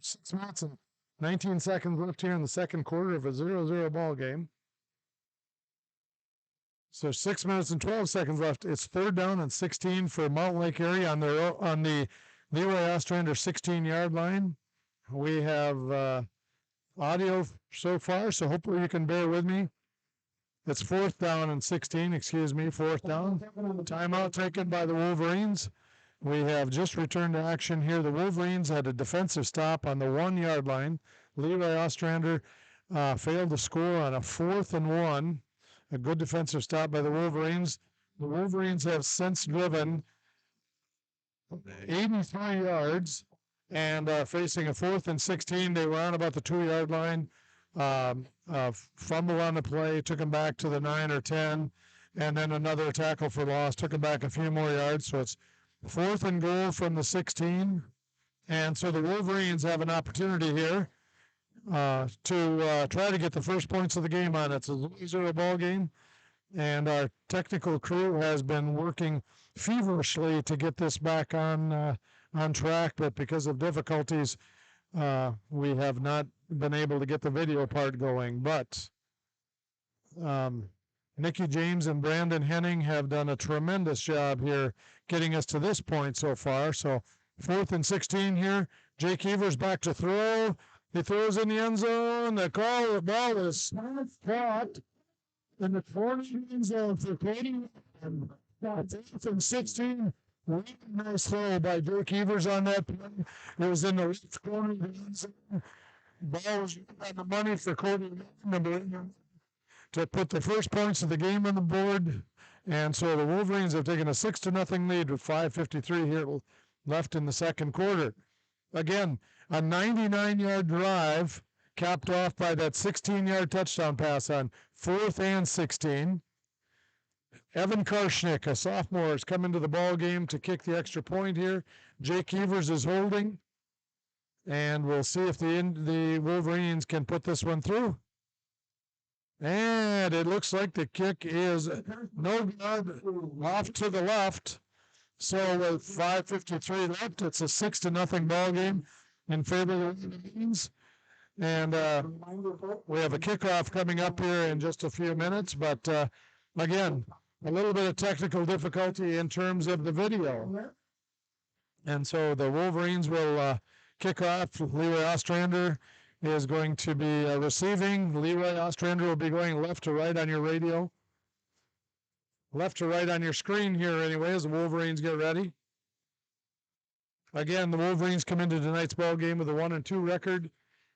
6 minutes and 19 seconds left here in the second quarter of a 0-0 ball game. So 6 minutes and 12 seconds left. It's 3rd down and 16 for Mountain Lake area on the Leroy Ostrander 16-yard line. We have audio so far, so hopefully you can bear with me. It's 4th down and 16, excuse me, 4th down. Timeout taken by the Wolverines. We have just returned to action here. The Wolverines had a defensive stop on the 1-yard line. Leroy Ostrander failed to score on a 4th and 1. A good defensive stop by the Wolverines. The Wolverines have since driven 83 yards and facing a 4th and 16. They were on about the 2-yard line. Fumble on the play, took them back to the 9 or 10, and then another tackle for loss, took them back a few more yards. So it's 4th and goal from the 16. And so the Wolverines have an opportunity here to try to get the first points of the game on. It's a 0-0 ball game, and our technical crew has been working feverishly to get this back on track, but because of difficulties, we have not been able to get the video part going. But Nikki James and Brandon Henning have done a tremendous job here getting us to this point so far. So 4th and 16 here. Jake Evers back to throw. He throws in the end zone. The ball is caught in the corner end zone for Cody. 4th and 16. Really nice throw by Jake Evers on that play. It was in the left corner of the end zone. Ball was on the money for Cody, number 8, to put the first points of the game on the board. And so the Wolverines have taken a 6-0 lead with 5:53 here left in the second quarter. Again, a 99-yard drive capped off by that 16-yard touchdown pass on 4th and 16. Evan Karshnick, a sophomore, has come into the ball game to kick the extra point here. Jake Evers is holding, and we'll see if the Wolverines can put this one through. And it looks like the kick is no good, off to the left. So with 5:53 left, it's a 6-0 ball game in favor of the Wolverines. And we have a kickoff coming up here in just a few minutes. But again, a little bit of technical difficulty in terms of the video. And so the Wolverines will kick off. Leroy Ostrander is going to be receiving. Leroy Ostrander will be going left to right on your radio. Left to right on your screen here anyway as the Wolverines get ready. Again, the Wolverines come into tonight's ball game with a 1-2 record.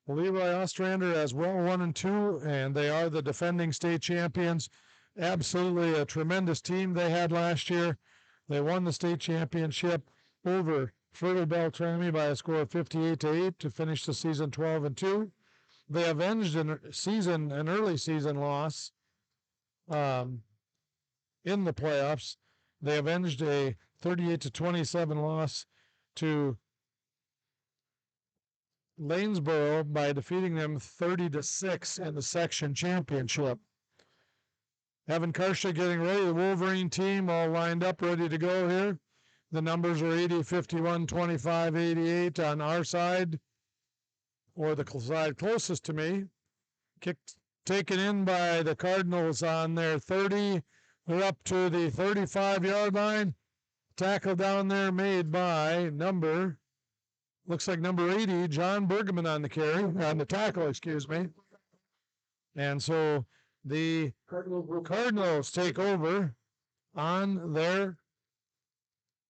Leroy Ostrander as well 1-2, and they are the defending state champions. Absolutely a tremendous team they had last year. They won the state championship over Fertile Beltrami by a score of 58-8 to finish the season 12-2. They avenged an early season loss in the playoffs. They avenged a 38-27 loss to Lanesboro by defeating them 30-6 in the section championship. Evan Karsha getting ready. The Wolverine team all lined up, ready to go here. The numbers are 80, 51, 25, 88 on our side, or the side closest to me. Kicked, taken in by the Cardinals on their 30. They're up to the 35-yard line. Tackle down there made by looks like number 80, John Bergman on the tackle, excuse me. And so the Cardinals take over on their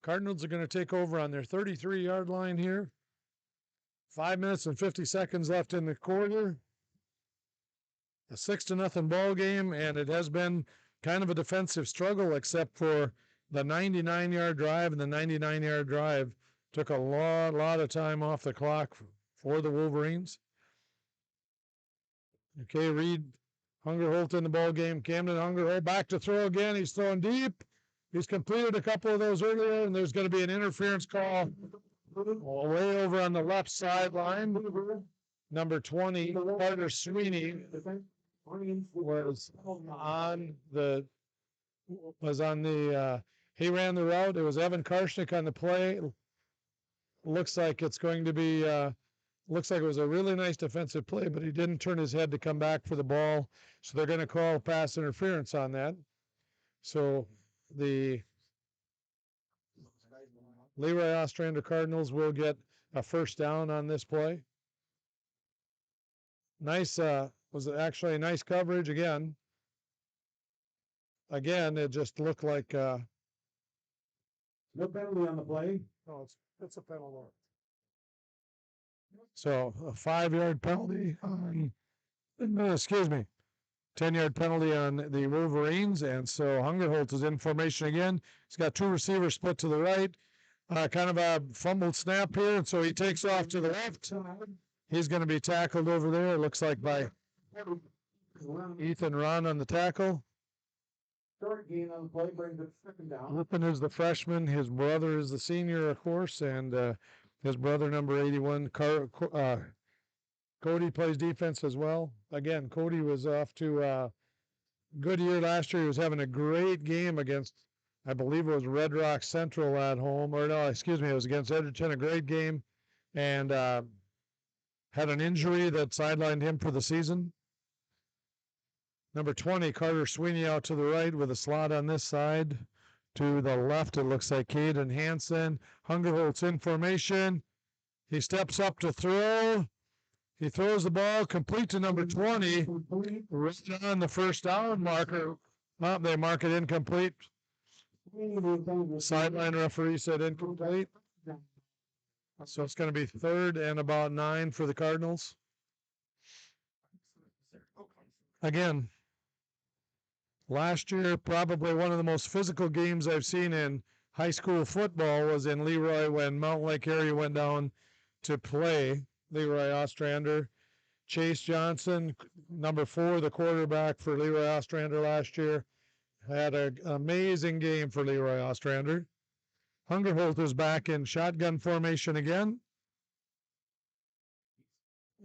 Cardinals are going to take over on their 33-yard line here. 5 minutes and 50 seconds left in the quarter. A 6-0 ball game, and it has been kind of a defensive struggle, except for the 99-yard drive, and the 99-yard drive took a lot of time off the clock for the Wolverines. Okay, Reed Hungerholt in the ball game. Camden Hungerholt back to throw again. He's throwing deep. He's completed a couple of those earlier, and there's going to be an interference call way over on the left sideline. Number 20, Carter Sweeney, was on the was on the, he ran the route. It was Evan Karshnick on the play. Looks like it's going to be, looks like it was a really nice defensive play, but he didn't turn his head to come back for the ball. So they're going to call pass interference on that. So the Leroy Ostrander Cardinals will get a first down on this play. Nice, was actually a nice coverage again. Again, it just looked like no penalty on the play. No, it's a penalty. So a 5-yard penalty on, excuse me, 10-yard penalty on the Wolverines. And so Hungerholt is in formation again. He's got two receivers split to the right. Kind of a fumbled snap here. And so he takes off to the left. He's going to be tackled over there. It looks like by Ethan Ron on the tackle. Short gain on the play, brings it second down. Ethan is the freshman. His brother is the senior, of course, and his brother, number 81, Cody, plays defense as well. Again, Cody was off to a good year last year. He was having a great game against, I believe it was Red Rock Central at home, or no, excuse me, it was against Edgerton, a great game, and had an injury that sidelined him for the season. Number 20, Carter Sweeney out to the right with a slot on this side. To the left, it looks like Caden Hansen. Hungerholt's in formation. He steps up to throw. He throws the ball complete to number 20. Right on the first down marker. Oh, they mark it incomplete. Sideline referee said incomplete. So it's going to be 3rd and about 9 for the Cardinals. Again, last year, probably one of the most physical games I've seen in high school football was in Leroy when Mountain Lake area went down to play Leroy Ostrander. Chase Johnson, number 4, the quarterback for Leroy Ostrander last year, had an amazing game for Leroy Ostrander. Hungerholt is back in shotgun formation again.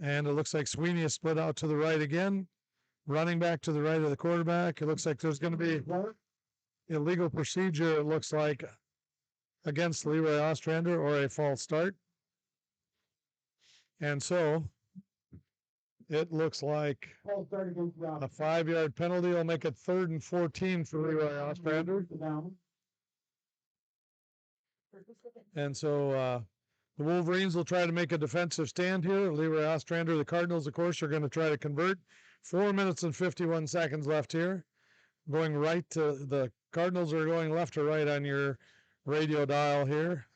And it looks like Sweeney is split out to the right again. Running back to the right of the quarterback. It looks like there's going to be illegal procedure, it looks like, against Leroy Ostrander, or a false start. And so it looks like a 5-yard penalty will make it 3rd and 14 for Leroy Ostrander. And so the Wolverines will try to make a defensive stand here. Leroy Ostrander, the Cardinals, of course, are going to try to convert. 4 minutes and 51 seconds left here. Going right to the Cardinals are going left to right on your radio dial here.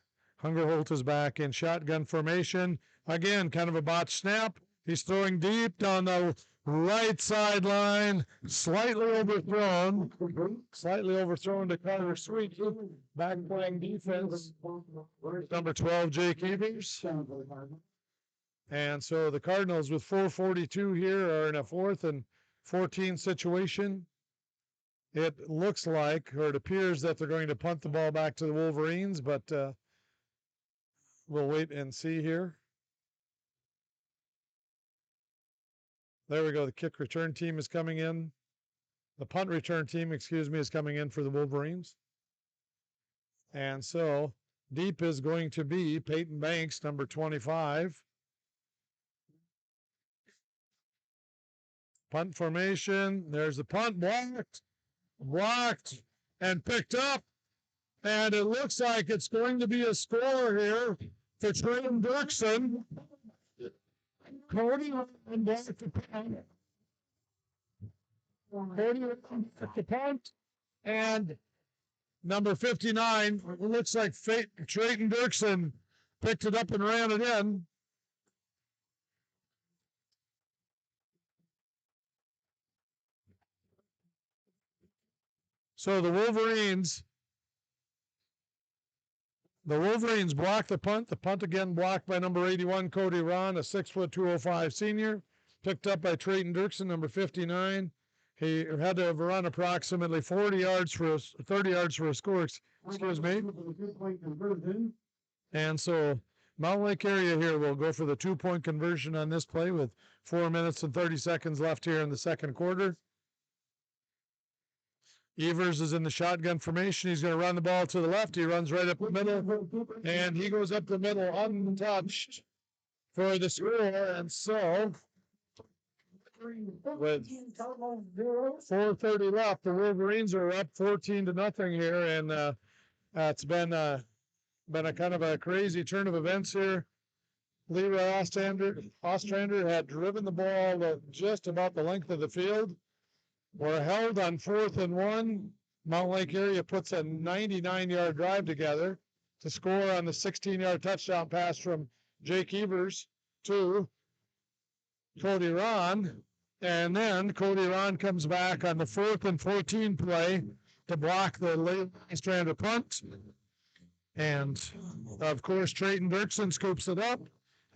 Hungerholt is back in shotgun formation. Again, kind of a botched snap. He's throwing deep down the right sideline. Slightly overthrown to Carter Sweet. Back playing defense. Number 12, Jake Evers. And so the Cardinals with 4:42 here are in a 4th and 14 situation. It looks like, or it appears that they're going to punt the ball back to the Wolverines, but we'll wait and see here. There we go. The kick return team is coming in. The punt return team, excuse me, is coming in for the Wolverines. And so deep is going to be Peyton Banks, number 25. Punt formation. There's the punt, blocked, and picked up. And it looks like it's going to be a score here for Trayton Dirksen. Cody blocked the punt. Cody blocked the punt. And number 59, it looks like Trayton Dirksen picked it up and ran it in. So the Wolverines blocked the punt. The punt again blocked by number 81, Cody Ron, a 6', 205 senior. Picked up by Trayton Dirksen, number 59. He had to run approximately 30 yards for a score, excuse me. And so Mountain Lake area here will go for the 2-point conversion on this play with 4 minutes and 30 seconds left here in the second quarter. Evers is in the shotgun formation. He's going to run the ball to the left. He runs right up the middle, and he goes up the middle untouched for the score. And so, with 4:30 left, the Wolverines are up 14-0 here, and it's been a kind of a crazy turn of events here. Leroy Ostrander had driven the ball just about the length of the field. We're held on 4th and 1. Mountain Lake area puts a 99-yard drive together to score on the 16-yard touchdown pass from Jake Evers to Cody Ron. And then Cody Ron comes back on the 4th and 14 play to block the Leroy Ostrander punt. And, of course, Trayton Dirksen scoops it up,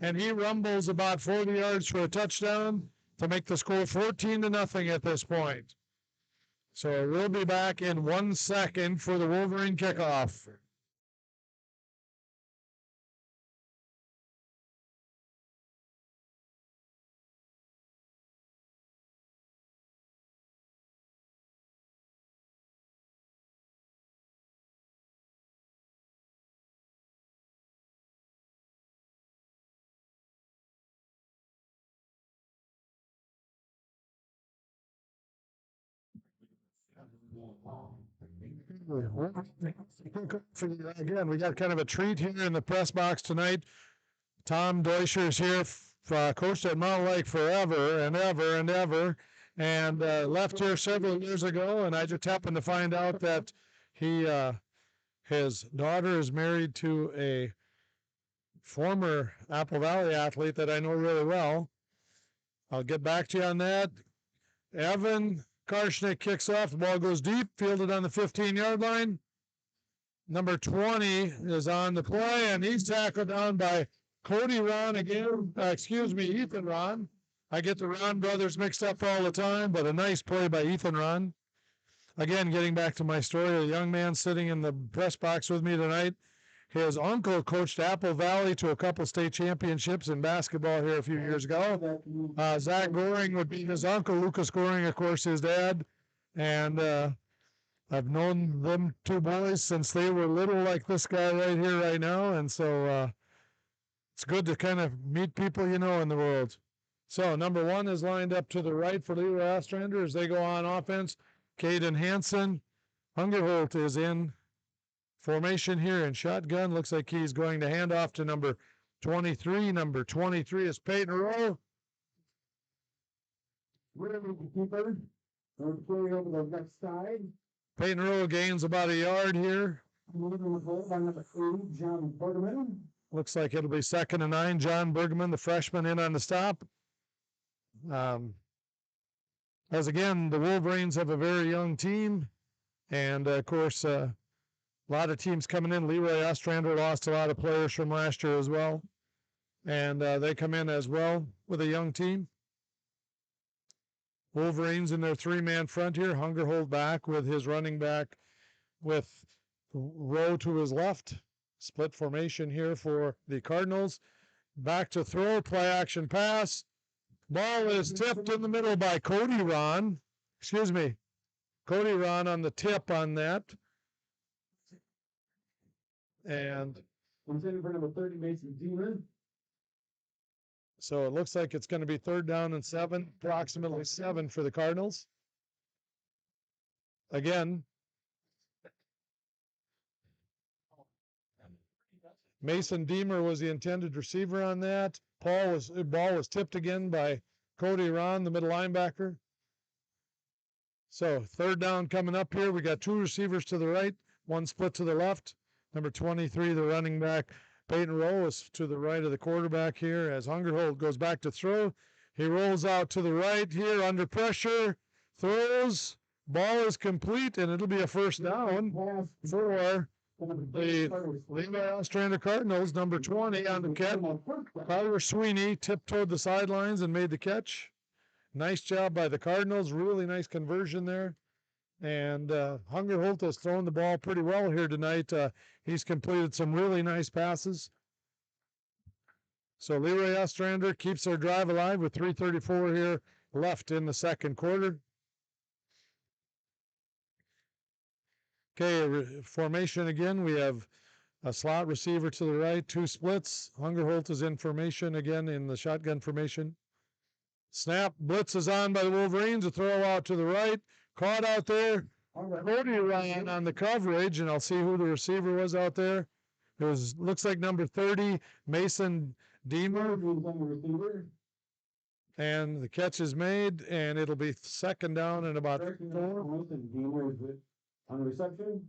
and he rumbles about 40 yards for a touchdown to make the score 14-0 at this point. So we'll be back in 1 second for the Wolverine kickoff. Again, we got kind of a treat here in the press box tonight. Tom Deutscher is here, coached at Mountain Lake forever and ever and ever, and left here several years ago. And I just happened to find out that his daughter is married to a former Apple Valley athlete that I know really well. I'll get back to you on that. Evan Karshnick kicks off. The ball goes deep, fielded on the 15-yard line. Number 20 is on the play, and he's tackled down by Cody Ron again. Ethan Ron. I get the Ron brothers mixed up all the time, but a nice play by Ethan Ron. Again, getting back to my story, a young man sitting in the press box with me tonight. His uncle coached Apple Valley to a couple state championships in basketball here a few years ago. Zach Goring would be his uncle. Lucas Goring, of course, his dad. And I've known them two boys since they were little, like this guy right here, right now. And so it's good to kind of meet people you know in the world. So number 1 is lined up to the right for Leroy Ostrander as they go on offense. Caden Hansen. Hungerholt is in formation here in shotgun. Looks like he's going to hand off to number 23. Number 23 is Peyton Rowe. Over the left side. Peyton Rowe gains about a yard here. John Bergman. Looks like it'll be 2nd and 9. John Bergman, the freshman, in on the stop. As again, the Wolverines have a very young team. And, of course, a lot of teams coming in. Leroy Ostrander lost a lot of players from last year as well. And they come in as well with a young team. Wolverines in their 3-man front here. Hungerholt back with his running back with Rowe to his left. Split formation here for the Cardinals. Back to throw, play action pass. Ball is tipped in the middle by Cody Ron. Cody Ron on the tip on that. And intended for number 30, Mason Demon. So it looks like it's going to be 3rd down and 7, approximately 7 for the Cardinals. Again, Mason Deemer was the intended receiver on that. Ball was tipped again by Cody Ron, the middle linebacker. So 3rd down coming up here. We got 2 receivers to the right, 1 split to the left. Number 23, the running back, Peyton Rowe, is to the right of the quarterback here as Hungerholt goes back to throw. He rolls out to the right here under pressure, throws, ball is complete, and it'll be a 1st down for the Leroy Ostrander Cardinals. Number 20 on the catch. Tyler Sweeney tiptoed the sidelines and made the catch. Nice job by the Cardinals. Really nice conversion there. And Hungerholt has thrown the ball pretty well here tonight. He's completed some really nice passes. So Leroy Ostrander keeps their drive alive with 3:34 here left in the 2nd quarter. Okay, formation again. We have a slot receiver to the right, two splits. Hungerholt is in formation again in the shotgun formation. Snap, blitz is on by the Wolverines. A throw out to the right. Caught out there. Cody ran on the coverage, and I'll see who the receiver was out there. It was looks like number 30, Mason Deemer. And the catch is made, and it'll be second down and about 4. On the reception,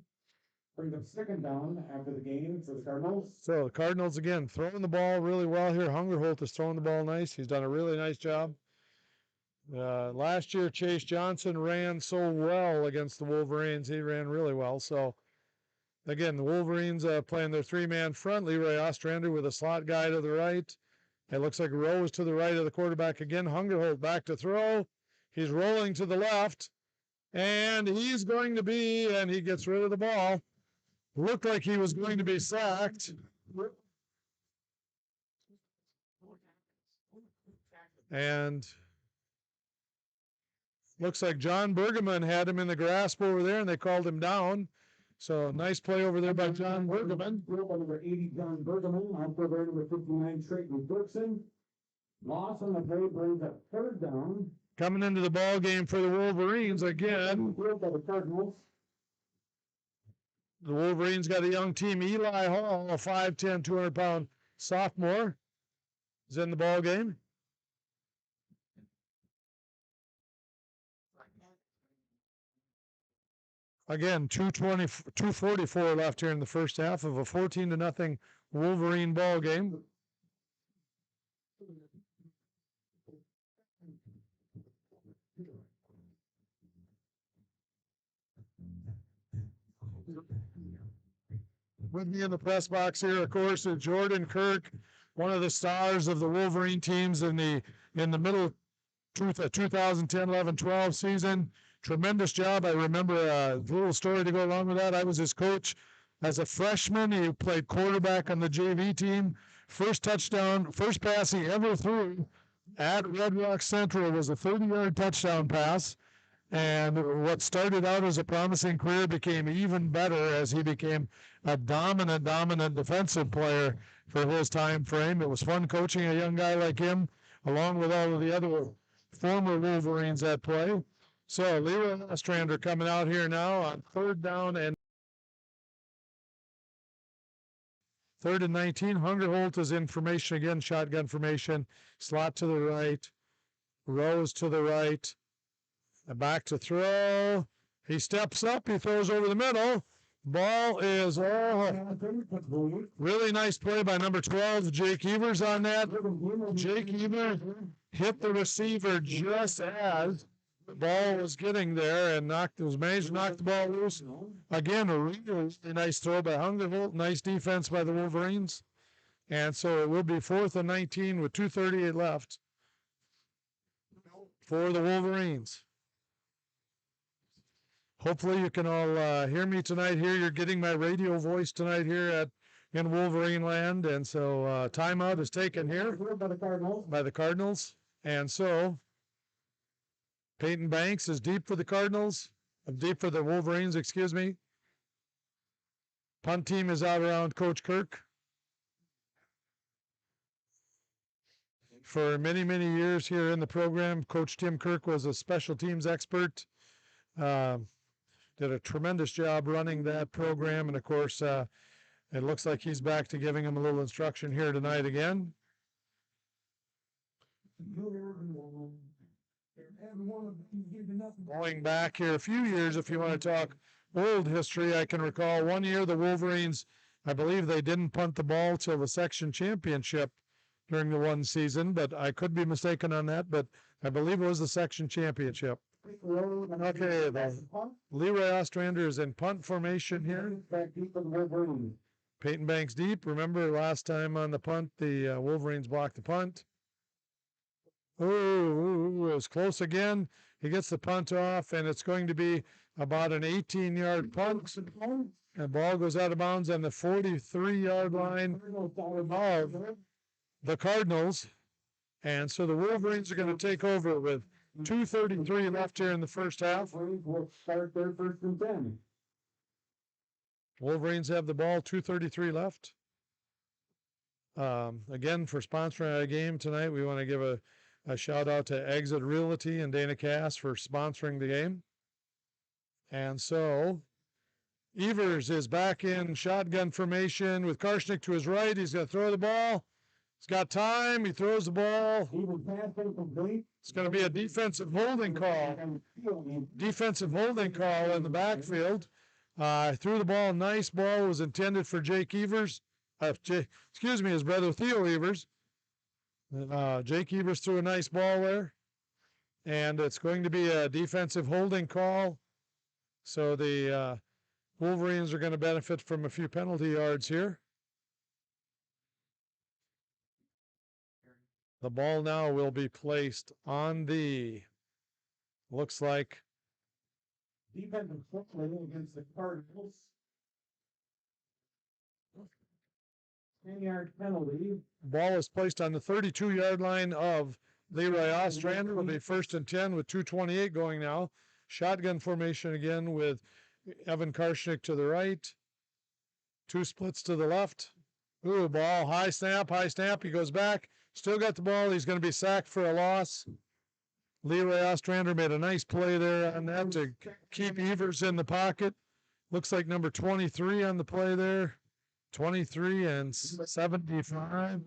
brings up second down after the game for the Cardinals. So the Cardinals again throwing the ball really well here. Hungerholt is throwing the ball nice. He's done a really nice job. Last year, Chase Johnson ran so well against the Wolverines. He ran really well. So again, the Wolverines playing their 3-man front. Leroy Ostrander with a slot guy to the right. It looks like Rowe is to the right of the quarterback again. Hungerholt back to throw. He's rolling to the left. And he's going to be, and he gets rid of the ball. Looked like he was going to be sacked. And looks like John Bergeman had him in the grasp over there, and they called him down. So nice play over there by John Bergeman. Number 80, John Bergeman. On for number 59, Trayton Dirksen. Loss on the play brings up third down. Coming into the ball game for the Wolverines again. The Wolverines got a young team. Eli Hall, a 5'10", 200-pound sophomore, is in the ball game. Again, 2:44 left here in the first half of a 14-0 Wolverine ball game. With me in the press box here, of course, is Jordan Kirk, one of the stars of the Wolverine teams in the middle 2010, 11, 12 season. Tremendous job. I remember a little story to go along with that. I was his coach as a freshman. He played quarterback on the JV team. First touchdown, first pass he ever threw at Red Rock Central was a 30-yard touchdown pass. And what started out as a promising career became even better as he became a dominant defensive player for his time frame. It was fun coaching a young guy like him, along with all of the other former Wolverines at play. So Leroy Ostrander coming out here now on third down and 3rd and 19. Hungerholt is in formation again, shotgun formation. Slot to the right. Rose to the right. Back to throw. He steps up. He throws over the middle. Ball is really nice play by number 12, Jake Evers on that. Jake Evers hit the receiver just as the ball was getting there and managed to knock the ball loose. Again, a really nice throw by Hungerholt. Nice defense by the Wolverines. And so it will be 4th and 19 with 2:38 left for the Wolverines. Hopefully you can all hear me tonight here. You're getting my radio voice tonight here in Wolverine land. And so timeout is taken here by the Cardinals. And so Peyton Banks is deep for the Cardinals. Deep for the Wolverines, excuse me. Punt team is out around Coach Kirk. For many, many years here in the program, Coach Tim Kirk was a special teams expert. Did a tremendous job running that program. And of course, it looks like he's back to giving him a little instruction here tonight again. Going back here a few years, if you want to talk old history, I can recall one year the Wolverines, I believe they didn't punt the ball till the section championship during the one season, but I could be mistaken on that, but I believe it was the section championship. Okay, Leroy Ostrander is in punt formation here. Peyton Banks deep. Remember last time on the punt, the Wolverines blocked the punt. Ooh, it was close again. He gets the punt off, and it's going to be about an 18-yard punt. And ball goes out of bounds on the 43-yard line of the Cardinals. And so the Wolverines are going to take over with 2:33 left here in the first half. Will start their 1st and 10. Wolverines have the ball, 2:33 left. Again, for sponsoring our game tonight, we want to give a shout out to Exit Realty and Dana Cass for sponsoring the game. And so Evers is back in shotgun formation with Karshnick to his right. He's going to throw the ball. He's got time. He throws the ball. It's going to be a defensive holding call. Defensive holding call in the backfield. Threw the ball. Nice ball. It was intended for Jake Evers. His brother Theo Evers. Jake Evers threw a nice ball there. And it's going to be a defensive holding call. So the Wolverines are going to benefit from a few penalty yards here. The ball now will be placed on the, looks like, defensive play against the Cardinals. 10-yard penalty. Ball is placed on the 32-yard line of Leroy Ostrander. Will be 1st and 10 with 2:28 going now. Shotgun formation again with Evan Karshnick to the right. 2 splits to the left. Ooh, ball, high snap. He goes back. Still got the ball. He's going to be sacked for a loss. Leroy Ostrander made a nice play there on that to keep Evers in the pocket. Looks like number 23 on the play there. 23 and 75.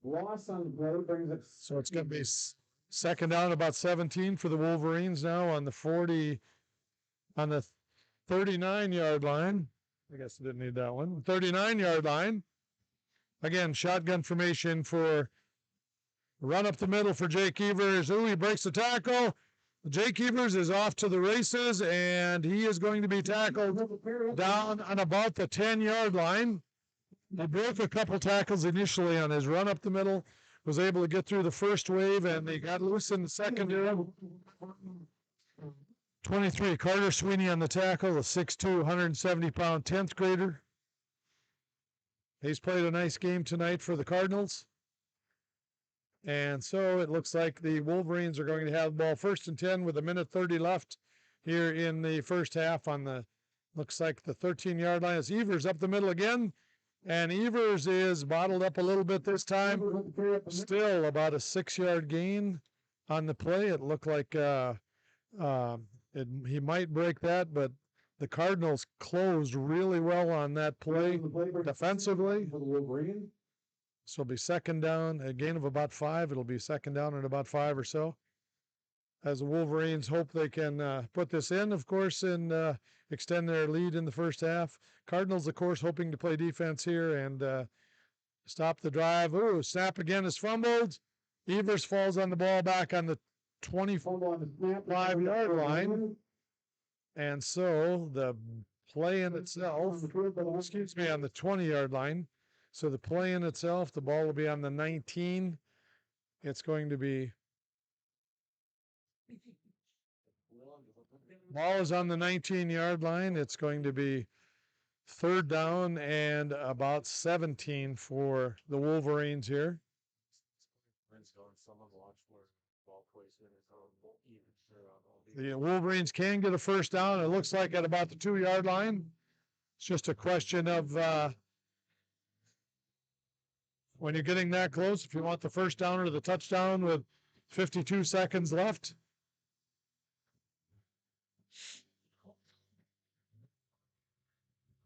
Loss on the play brings it. So it's going to be 2nd down, about 17 for the Wolverines now on the 39-yard line. I guess I didn't need that one. 39-yard line. Again, shotgun formation for run up the middle for Jake Evers. Ooh, he breaks the tackle. Jake Evers is off to the races, and he is going to be tackled down on about the 10-yard line. He broke a couple tackles initially on his run up the middle, was able to get through the first wave, and they got loose in the secondary. 23, Carter Sweeney on the tackle, a 6'2", 170-pound 10th grader. He's played a nice game tonight for the Cardinals. And so it looks like the Wolverines are going to have the ball 1st and 10 with 1:30 left here in the first half on the, looks like the 13-yard line. It's Evers up the middle again. And Evers is bottled up a little bit this time. Still about a 6-yard gain on the play. It looked like he might break that, but the Cardinals closed really well on that play defensively. So it'll be 2nd down, a gain of about 5. It'll be 2nd down and about 5 or so. As the Wolverines hope they can put this in, of course, and extend their lead in the first half. Cardinals, of course, hoping to play defense here and stop the drive. Ooh, snap again is fumbled. Evers falls on the ball back on the 25-yard line. And so the play in itself, on the 20-yard line. So the play in itself, the ball will be on the 19. It's going to be, ball is on the 19-yard line. It's going to be 3rd down and about 17 for the Wolverines here. The Wolverines can get a 1st down. It looks like at about the 2-yard line. It's just a question of when you're getting that close, if you want the 1st down or the touchdown with 52 seconds left.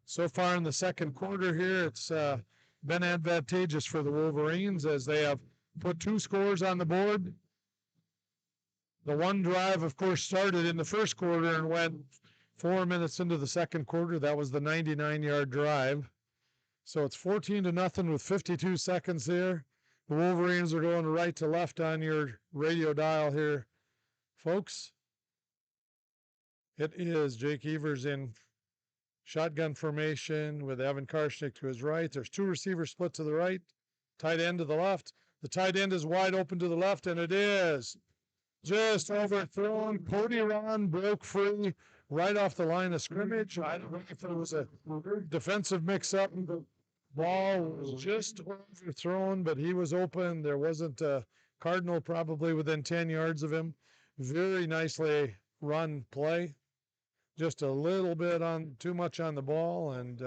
So far in the 2nd quarter here, it's been advantageous for the Wolverines as they have put 2 scores on the board. The one drive, of course, started in the 1st quarter and went 4 minutes into the 2nd quarter. That was the 99-yard drive. So it's 14-0 with 52 seconds there. The Wolverines are going right to left on your radio dial here, folks. It is Jake Evers in shotgun formation with Evan Karshnick to his right. There's 2 receivers split to the right, tight end to the left. The tight end is wide open to the left, and it is just overthrown. Cody Ron broke free right off the line of scrimmage. I don't know if it was a defensive mix-up. The ball was just overthrown, but he was open. There wasn't a Cardinal probably within 10 yards of him. Very nicely run play. Just a little bit on too much on the ball, and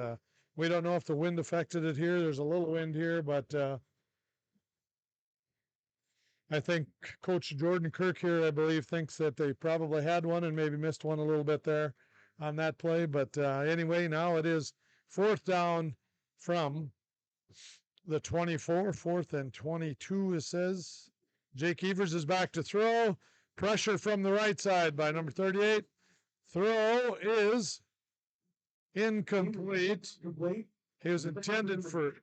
we don't know if the wind affected it here. There's a little wind here, but I think Coach Jordan Kirk here, I believe, thinks that they probably had one and maybe missed one a little bit there on that play. But anyway, now it is 4th down from the 24, 4th and 22, it says. Jake Evers is back to throw. Pressure from the right side by number 38. Throw is incomplete. He was intended for.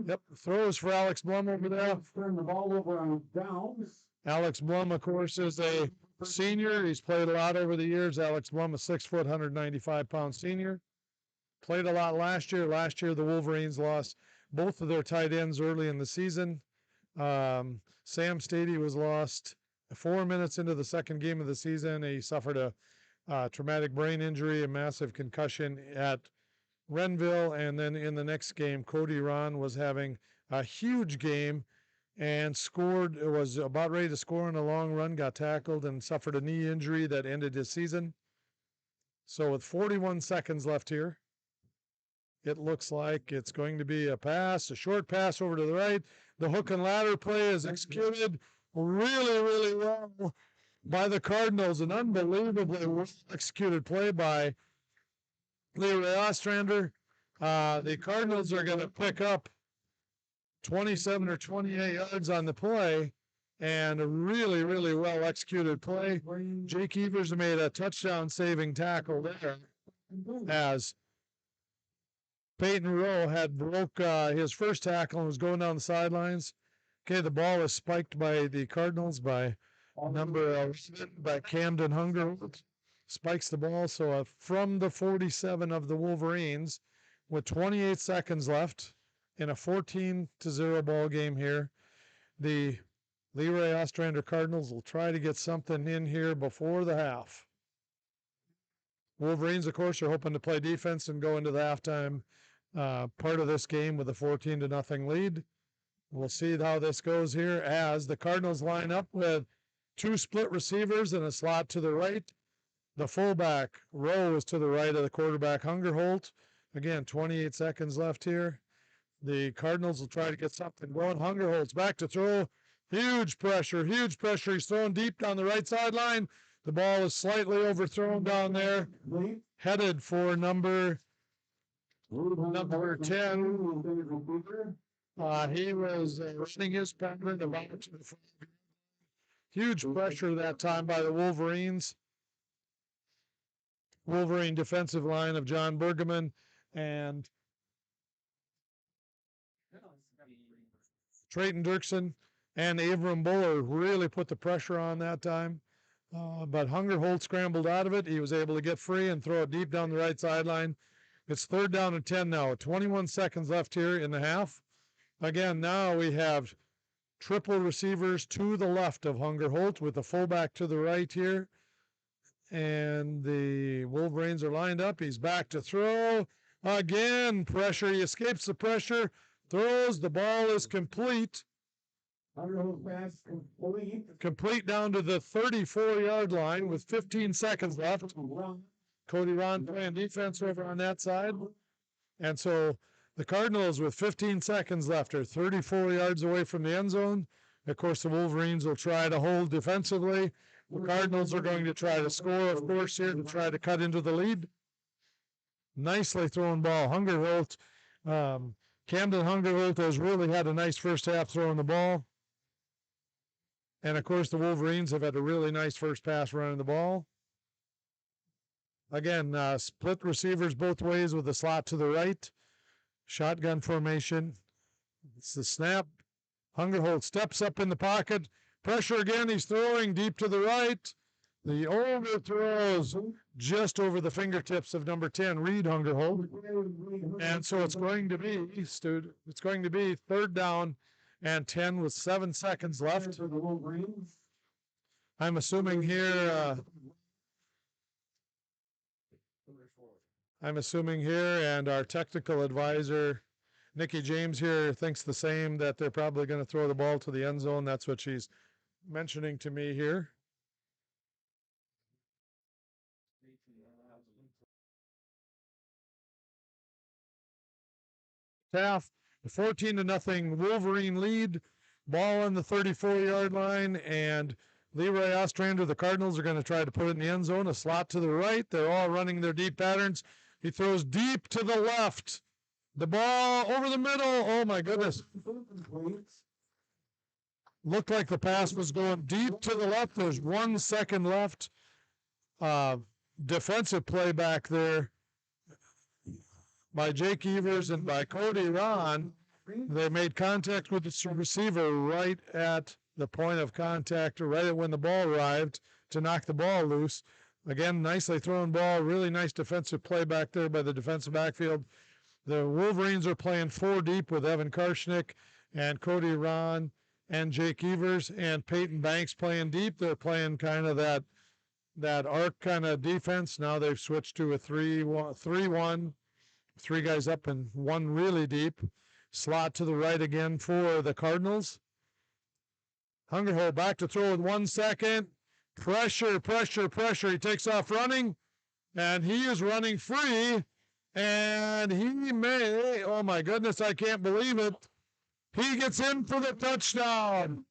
Yep, throws for Alex Blum over there. Turn the ball over on downs. Alex Blum, of course, is a senior. He's played a lot over the years. Alex Blum, a 6 foot, 195-pound senior. Played a lot last year. Last year, the Wolverines lost both of their tight ends early in the season. Sam Stady was lost 4 minutes into the second game of the season. He suffered a traumatic brain injury, a massive concussion at Renville, and then in the next game, Cody Ron was having a huge game and was about ready to score in a long run, got tackled and suffered a knee injury that ended his season. So with 41 seconds left here, it looks like it's going to be a short pass over to the right. The hook and ladder play is executed really, really well by the Cardinals. An unbelievably well executed play by Leroy Ostrander. The Cardinals are going to pick up 27 or 28 yards on the play, and a really, really well executed play. Jake Evers made a touchdown saving tackle there as Peyton Rowe had broke his first tackle and was going down the sidelines. Okay, the ball is spiked by the Cardinals by number 11 by Camden Hungerholt. Spikes the ball. So from the 47 of the Wolverines, with 28 seconds left in a 14-0 ball game here, the Leroy Ostrander Cardinals will try to get something in here before the half. Wolverines, of course, are hoping to play defense and go into the halftime part of this game with a 14-0 lead. We'll see how this goes here as the Cardinals line up with 2 split receivers and a slot to the right. The fullback, Rowe, is to the right of the quarterback, Hungerholt. Again, 28 seconds left here. The Cardinals will try to get something going. Hungerholt's back to throw. Huge pressure, huge pressure. He's thrown deep down the right sideline. The ball is slightly overthrown down there. Headed for number 10. He was running his pattern about to the front. Huge pressure that time by the Wolverines. Wolverine defensive line of John Bergeman and Trayton Dirksen and Avram Buller really put the pressure on that time. But Hungerholt scrambled out of it. He was able to get free and throw it deep down the right sideline. It's 3rd down and 10 now. 21 seconds left here in the half. Again, now we have triple receivers to the left of Hungerholt with the fullback to the right here. And the Wolverines are lined up. He's back to throw. Again, pressure. He escapes the pressure. Throws. The ball is complete. Complete down to the 34-yard line with 15 seconds left. Cody Ron playing defense over on that side. And so the Cardinals, with 15 seconds left, are 34 yards away from the end zone. Of course, the Wolverines will try to hold defensively. The Cardinals are going to try to score, of course, here to try to cut into the lead. Nicely thrown ball. Hungerholt, Camden Hungerholt has really had a nice first half throwing the ball. And, of course, the Wolverines have had a really nice first pass running the ball. Again, split receivers both ways with the slot to the right. Shotgun formation. It's the snap. Hungerholt steps up in the pocket. Pressure again. He's throwing deep to the right. The overthrows just over the fingertips of number 10, Reed Hungerholt. And so it's going to be, it's going to be 3rd down and 10 with 7 seconds left. I'm assuming here, and our technical advisor, Nikki James here, thinks the same, that they're probably going to throw the ball to the end zone. That's what she's mentioning to me here. half. 14-0 Wolverine lead. Ball on the 34-yard line, and Leroy Ostrander, the Cardinals, are going to try to put it in the end zone. A slot to the right. They're all running their deep patterns. He throws deep to the left. The ball over the middle. Oh, my goodness. Looked like the pass was going deep to the left. There's 1 second left. Defensive play back there by Jake Evers and by Cody Ron. They made contact with the receiver right at the point of contact, or right at when the ball arrived, to knock the ball loose. Again, nicely thrown ball. Really nice defensive play back there by the defensive backfield. The Wolverines are playing 4 deep with Evan Karshnick and Cody Ron and Jake Evers, and Peyton Banks playing deep. They're playing kind of that arc kind of defense. Now they've switched to a 3-1. 3 guys up and 1 really deep. Slot to the right again for the Cardinals. Hungerhold back to throw with 1 second. Pressure. He takes off running, and he is running free. And he may, oh my goodness, I can't believe it. He gets in for the touchdown.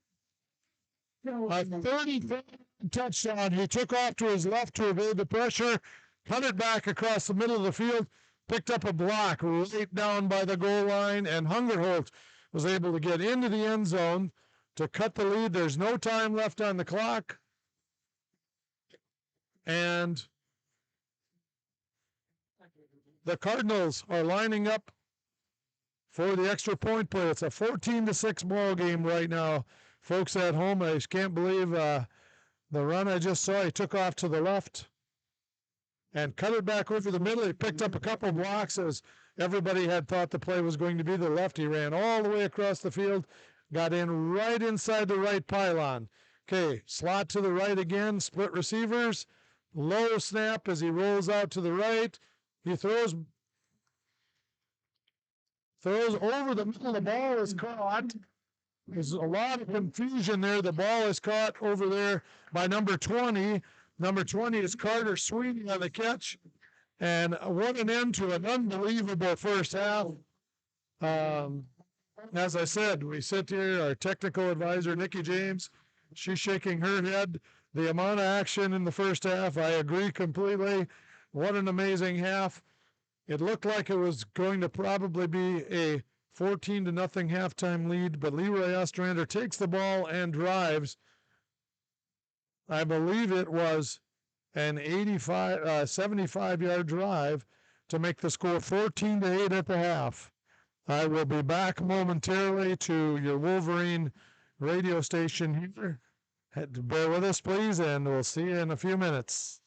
A 30-yard touchdown. He took off to his left to evade the pressure, cut it back across the middle of the field, picked up a block right down by the goal line, and Hungerholt was able to get into the end zone to cut the lead. There's no time left on the clock. And the Cardinals are lining up for the extra point play. It's a 14-6 ball game right now. Folks at home, I just can't believe the run I just saw. He took off to the left and cut it back over the middle. He picked up a couple blocks as everybody had thought the play was going to be the left. He ran all the way across the field, got in right inside the right pylon. Okay, slot to the right again, split receivers, low snap as he rolls out to the right. He throws over the middle. The ball is caught. There's a lot of confusion there. The ball is caught over there by number 20. Number 20 is Carter Sweeney on the catch. And what an end to an unbelievable first half. As I said, we sit here, our technical advisor, Nikki James, she's shaking her head. The amount of action in the first half, I agree completely. What an amazing half. It looked like it was going to probably be a 14-0 halftime lead, but Leroy Ostrander takes the ball and drives. I believe it was an 75-yard drive to make the score 14-8 at the half. I will be back momentarily to your Wolverine radio station here. Bear with us, please, and we'll see you in a few minutes.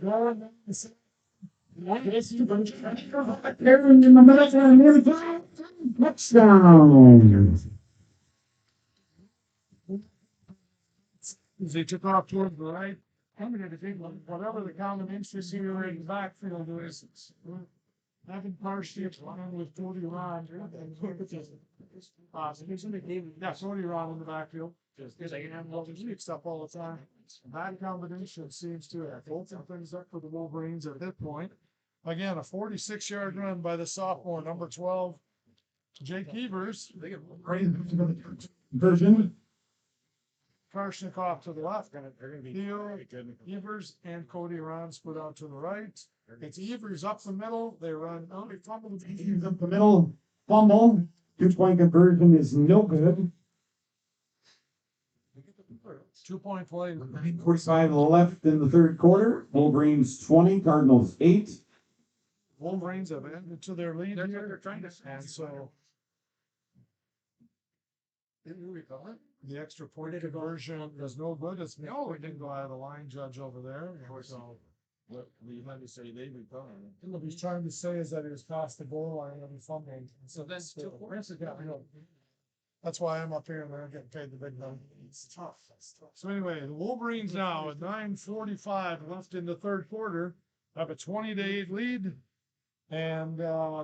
Touchdown. As they took off toward the right, I'm going to think whatever the common interest here in the backfield is. Having Varsity along with Cody Ron. Yeah, Cody Ron in the backfield. Because I can have mixed up all the time. That combination seems to have opened things up for the Wolverines at that point. Again, a 46-yard run by the sophomore, number 12, Jake Evers. Version. Karshnikov to the left. Theo, Evers, and Cody Ron split out to the right. It's Evers up the middle. They run only fumble. Evers up the middle. Fumble. 2-point conversion is no good. 2-point play. 9:45 left in the third quarter. Wolverines 20, Cardinals 8. Wolverines have ended to their lead here. And so the extra point conversion is no good. It's no, it didn't go out of the line judge over there. So What you had to say they recovered. what he's trying to say is that he was past the goal line and he fumbled. So that's 2 points. Yeah, I know. That's why I'm up here and they're getting paid the big money. It's tough. So anyway, the Wolverines now at 9:45 left in the third quarter have a 20-8 lead. And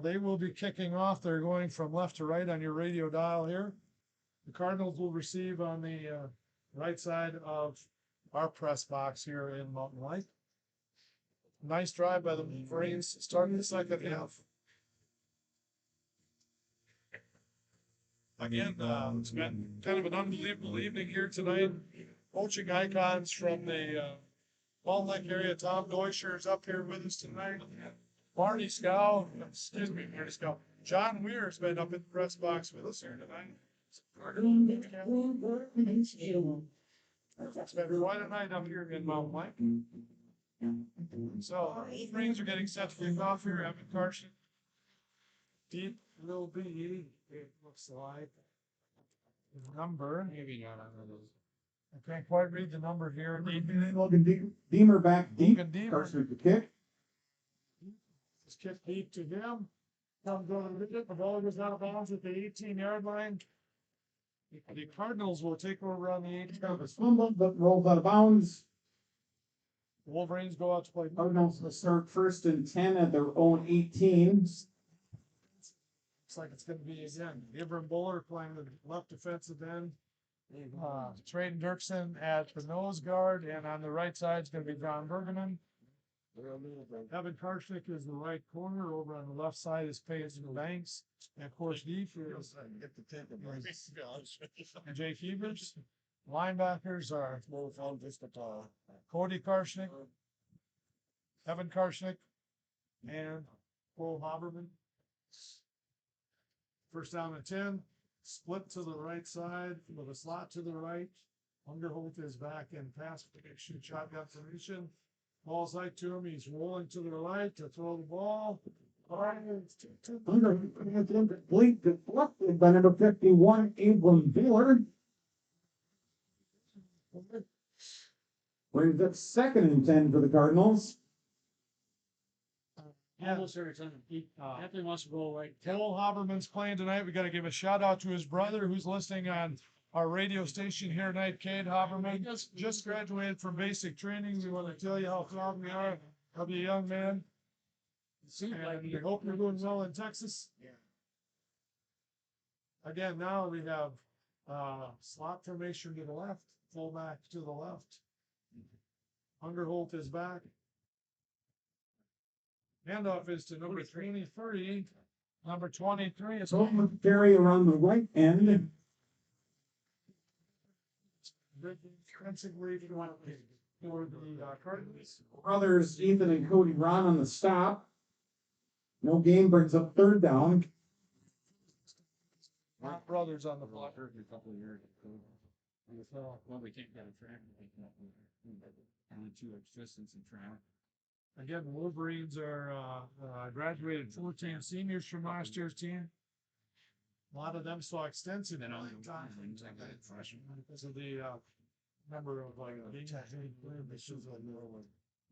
they will be kicking off. They're going from left to right on your radio dial here. The Cardinals will receive on the right side of our press box here in Mountain Light. Nice drive by the Wolverines starting the second half. Again, it's been kind of an unbelievable evening here tonight. Coaching icons from the Mountain Lake area. Tom Deutscher is up here with us tonight. Barney Scow, excuse me, Barney Scow. John Weir's been up in the press box with us here tonight. It's been quite a night up here in Mountain Lake. So, Wolverines are getting set to kick off here. Evan Carson. Deep will be, it looks like, the number. Maybe not on those. I can't quite read the number here. Logan Deemer back deep. Logan Deemer. Carson with the kick. Just kick deep to him. Comes over with it. The ball goes out of bounds at the 18-yard line. The Cardinals will take over on the 18. Kind of a fumble, but rolls out of bounds. The Wolverines go out to play. Cardinals will start 1st and 10 at their own 18. Looks like it's going to be again. Abram Buller playing the left defensive end. Traden Dirksen at the nose guard, and on the right side is going to be John Bergman. Evan Karshnik is the right corner. Over on the left side is Peyton Banks. And of course, deep is and Jake Evers. Linebackers are Cody Karshnik, Evan Karshnik, and Cole Haberman. First down and 10. Split to the right side with a slot to the right. Underholt is back in pass protection, shotgun formation. Ball's like to him. He's rolling to the right to throw the ball. Incomplete, deflected by number 51, Abram Baylor. Brings up 2nd and 10 for the Cardinals. Almost every time. Anthony wants to go right. Cole Haberman's playing tonight. We got to give a shout out to his brother who's listening on our radio station here tonight. Cade Haberman just graduated from basic training. We want to tell you how proud we are of you, young man. And we hope you're doing well in Texas. Again, now we have slot formation to the left, fullback to the left. Underholt is back. Handoff is to number 23. Number 23 is Open carry around the right end. Defensively for the Cardinals. Brothers Ethan and Cody Ron on the stop. No gain, brings up 3rd down. Not brothers on the block. A couple of years ago. Well, we can't get a track. Only 2 assistants in track. Again, the Wolverines are graduated 14 seniors from last year's team. A lot of them saw extensive time because of the number of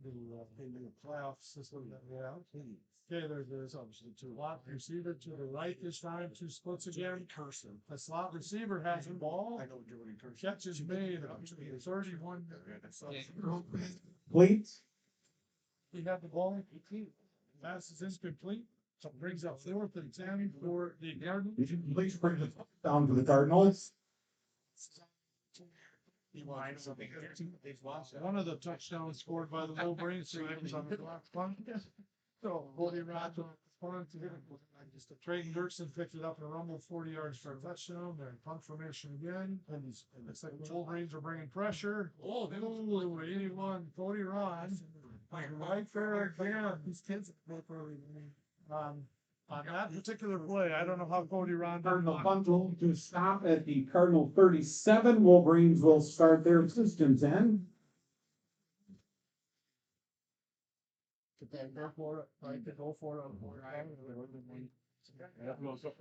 the playoff system that we have. Okay, there's a slot receiver to the right this time, two splits again. The slot receiver has the ball. Catch is made up to the 31. Complete. He had the ball. Pass is incomplete. So it brings up 4th and 10 for the Cardinals. Please bring the down for the Cardinals. One of the touchdowns scored by the Wolverines, so it was on the last punt. So Cody Rod punt. Trayton Dirksen picked it up and rumbled 40 yards for a touchdown. They're in punt formation again. And it looks like the Wolverines are bringing pressure. Oh, 81, Cody Rod. Right there again. These kids on that particular play, I don't know how Cody Rod. Cardinal punt will to stop at the Cardinal 37. Wolverines will start their distance end. Go for it, right? Go for it. I don't really start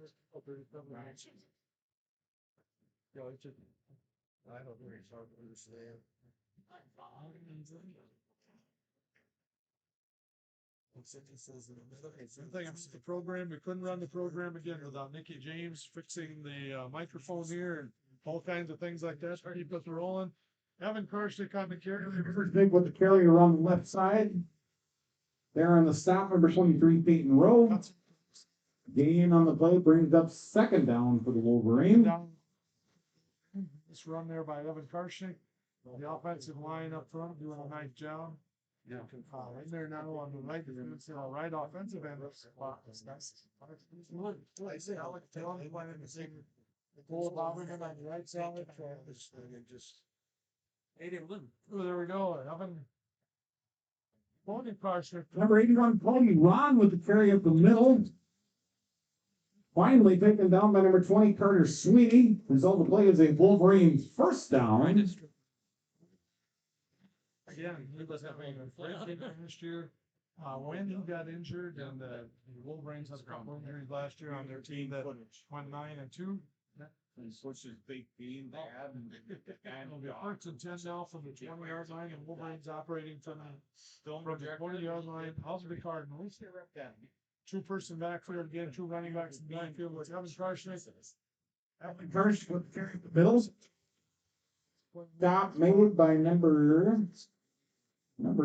to understand. The program, we couldn't run the program again without Nikki James fixing the microphone here and all kinds of things like that. Keep us rolling. Evan Karshik on the carry. Big with the carrier on the left side. There on the stop, number 23, Peyton Rowe. Gain on the play brings up 2nd down for the Wolverine. This run there by Evan Karshik. The offensive line up front doing a nice job. Yeah. In there now on the right, right offensive end. I say Alex Taylor playing the same. Cole Bobby on the right side. Just 81. Oh, there we go. Evan. Cody Karshik. Number 81, Cody Ron with the carry up the middle. Finally taken down by number 20, Carter Sweeney. Result of the play is a Wolverines 1st down. Again, he was having a great game last year. When he got injured, and the Wolverines had a couple injuries last year on their team that went 9-2. Which is big being bad. And it'll be 1st and 10 now from the 20-yard line, and Wolverines operating from the 20-yard line. How's the Cardinals? 2-person backfield again, 2 running backs in the backfield with Evan Karshik. Evan Karshik with the carry up the middle. Stop made by number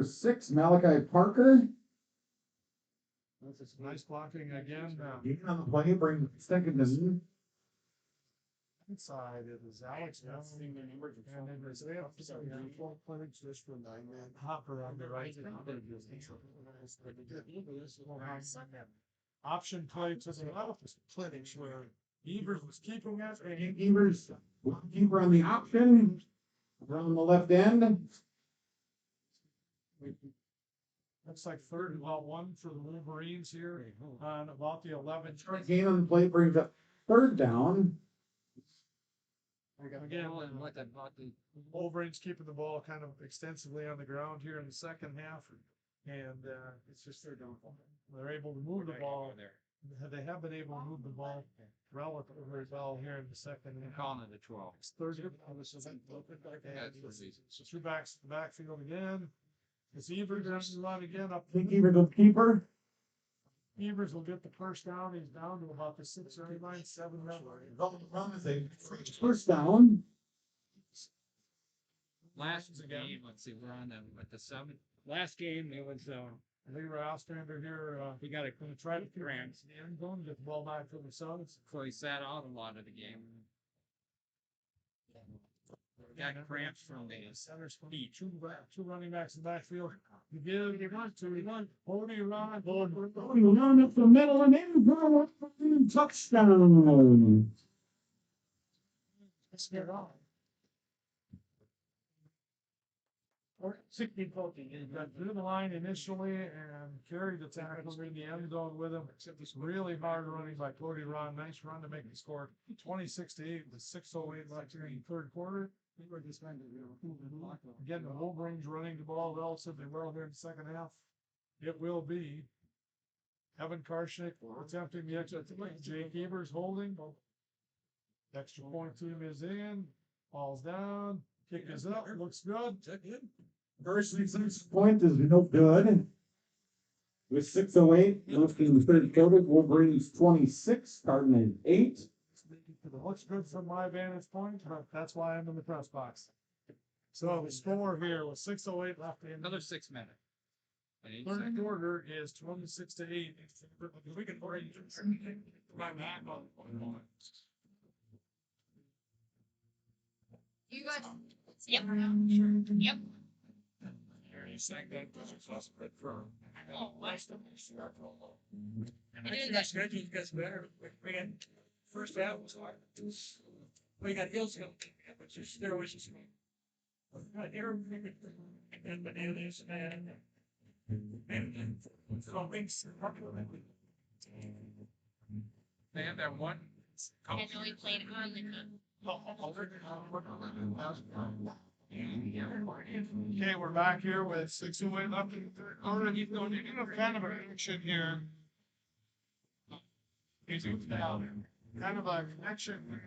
6, Malachi Parker. Nice blocking again. Gain on the play brings 2nd down. Inside it is Alex Young, and then there's clinics just for 9-man Hopper on the right. Option play to the left clinics where Evers was keeping it, and Evers keeper on the option. Around the left end. looks like 3rd and about 1 for the Wolverines here on about the 11. Gain on the play brings up 3rd down. Again, Wolverines keeping the ball kind of extensively on the ground here in the second half, and it's just they're able to move the ball. They have been able to move the ball relatively well here in the second half. Calling it a 12. It's 30. So 2 backs to the backfield again. It's Evers runs the line again up. Evers the keeper. Evers will get the 1st down. He's down to about the 6 or 9, 7 number. Run is a 1st down. Last game, let's see, we're on the 7th. Last game, it was Leroy Ostrander here. he got a Try to cramps. And going to get the ball back for the Suns. so he sat out a lot of the game. Got cramps from the Center's feet. 2 running backs in the backfield. You give it 1, 2, 1. Cody Ron. Cody Ron up the middle and in for a touchdown. Let's get on. 16 14. He got through the line initially and carried the tackle in the end zone with him. It's really hard running by Cody Ron. Nice run to make the score 26-8 with 6:08 left here in the 3rd quarter. Again, the Wolverines running the ball relatively well here in the second half. It will be Evan Karshik attempting the extra point. Jake Evers holding. Extra point team is in. Ball's down. Kick is up. Looks good. First 6 point is no good. With 6:08 left in the third quarter, Wolverines 26, Cardinals 8. It looks good from my vantage point, but that's why I'm in the press box. So the score here with 6:08 left in Another 6 minutes. third quarter is 26-8. We can already my back on. You guys. Yep. Yep. You sang that because it's less good for. Oh, last time. I did that. Schedule gets better. We had first half was hard. We got hills hill, which is there was just. Here, and bananas and. They had that one. And then we played on the Okay, we're back here with 6:08 left in the third quarter. He's going to do a kind of a connection here. He's kind of a connection.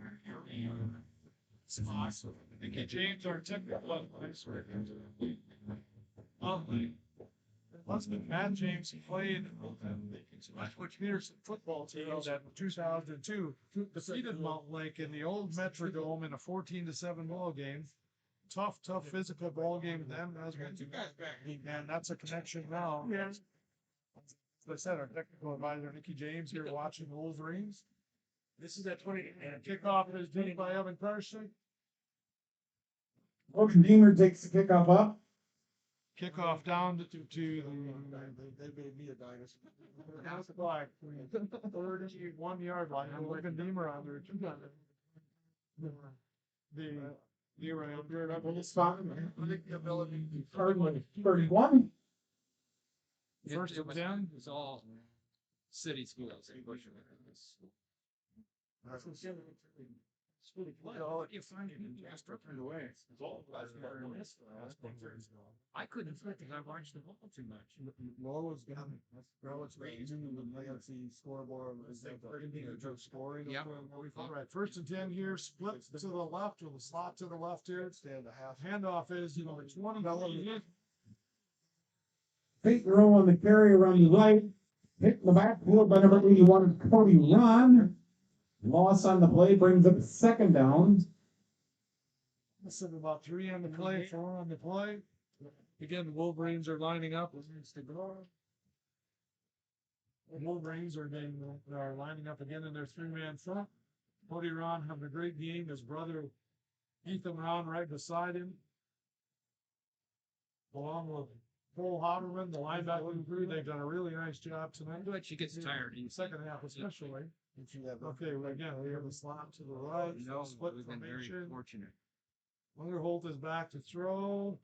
Nicky James, our technical advisor. Husband Matt James played Westwood Peterson football team that in 2002 defeated Mountain Lake in the old Metrodome in a 14-7 ball game. Tough physical ball game then, as and that's a connection now. As I said, our technical advisor Nicky James here watching the Wolverines. This is at 20 and kickoff is done by Evan Carson. Logan Deemer takes the kickoff up. Kickoff down to the they made me a dinosaur. Down the flag. 31 yard line. Logan Deemer on there. The Leroy up there up on the spot. The ability. Cardinals 31. First and 10. It's all city schools. You find it in turned away. I couldn't flip because I watched the ball too much. Low is gone. It's the scoreboard. Scoring. Yeah. All right. First and 10 here. Split to the left with a slot to the left here. Stand a half. Handoff is number 20. Peyton Rowe on the carry around the right. Hit in the backfield by number 81, Cody Ron. Loss on the play brings up second down. Listen, about 3 on the play, 4 on the play. Again, the Wolverines are lining up. The Wolverines are lining up again in their 3-man front. Cody Ron having a great game. His brother Ethan Ron right beside him. Along with Cole Hotterman, the linebacker crew, they've done a really nice job tonight. I'm glad she gets tired. In the second half, especially. Okay, well, again, we have a slot to the right. No, Split we've been very formation. fortunate. Underholt is back to throw.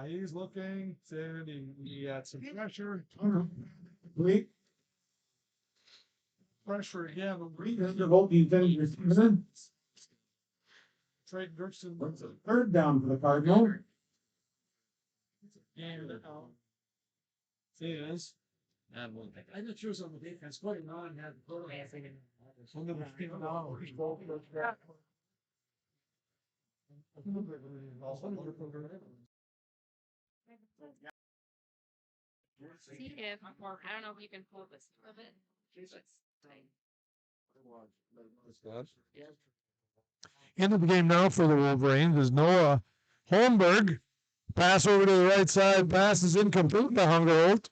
He's looking, and he had some pressure. Wait. Pressure again. Underholt, the intended receiver. Trey Dirksen. Third down for the Cardinals. Is. I just chose on the defense. Cody Ron had the total half in. Under the field now. He's both. See if, I don't know if you can pull this a bit. Into the game now for the Wolverines is Noah Holmberg. Pass over to the right side. Pass is incomplete to Hungerholt.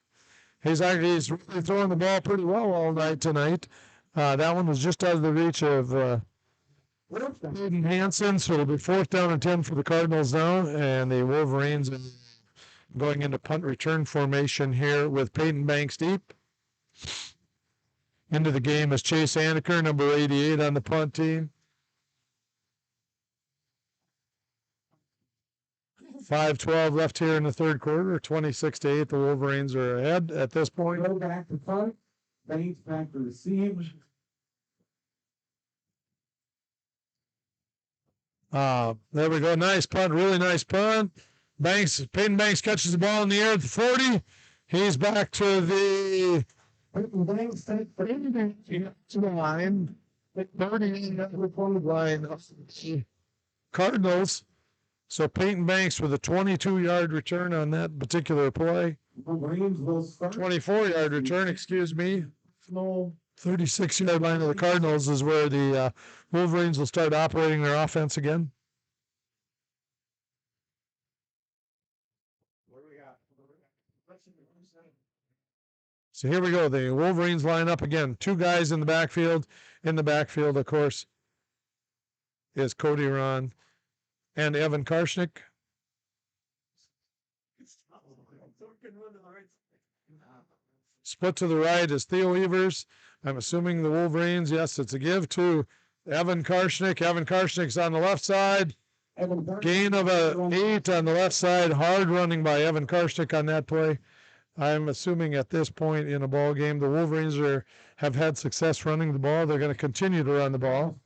He's really throwing the ball pretty well all night tonight. That one was just out of the reach of Hayden Hansen, so it'll be 4th down and 10 for the Cardinals now, and the Wolverines are going into punt return formation here with Peyton Banks deep. Into the game is Chase Anaker, number 88 on the punt team. 5:12 left here in the third quarter, 26-8. The Wolverines are ahead at this point. Go back to punt. Banks back to receive. There we go. Nice punt. Really nice punt. Peyton Banks catches the ball in the air at the 40. He's back to the Banks to the line. 30 line of the Cardinals. So Peyton Banks with a 22-yard return on that particular play. Wolverines will start. 24-yard return, excuse me. No. 36-yard line of the Cardinals is where the Wolverines will start operating their offense again. So here we go. The Wolverines line up again. Two guys in the backfield. In the backfield, of course, is Cody Ron and Evan Karshnick. Split to the right is Theo Evers. I'm assuming the Wolverines. Yes, it's a give to Evan Karshnick. Evan Karshnick's on the left side. Gain of 8 on the left side. Hard running by Evan Karshnick on that play. I'm assuming at this point in a ball game, the Wolverines have had success running the ball. They're going to continue to run the ball.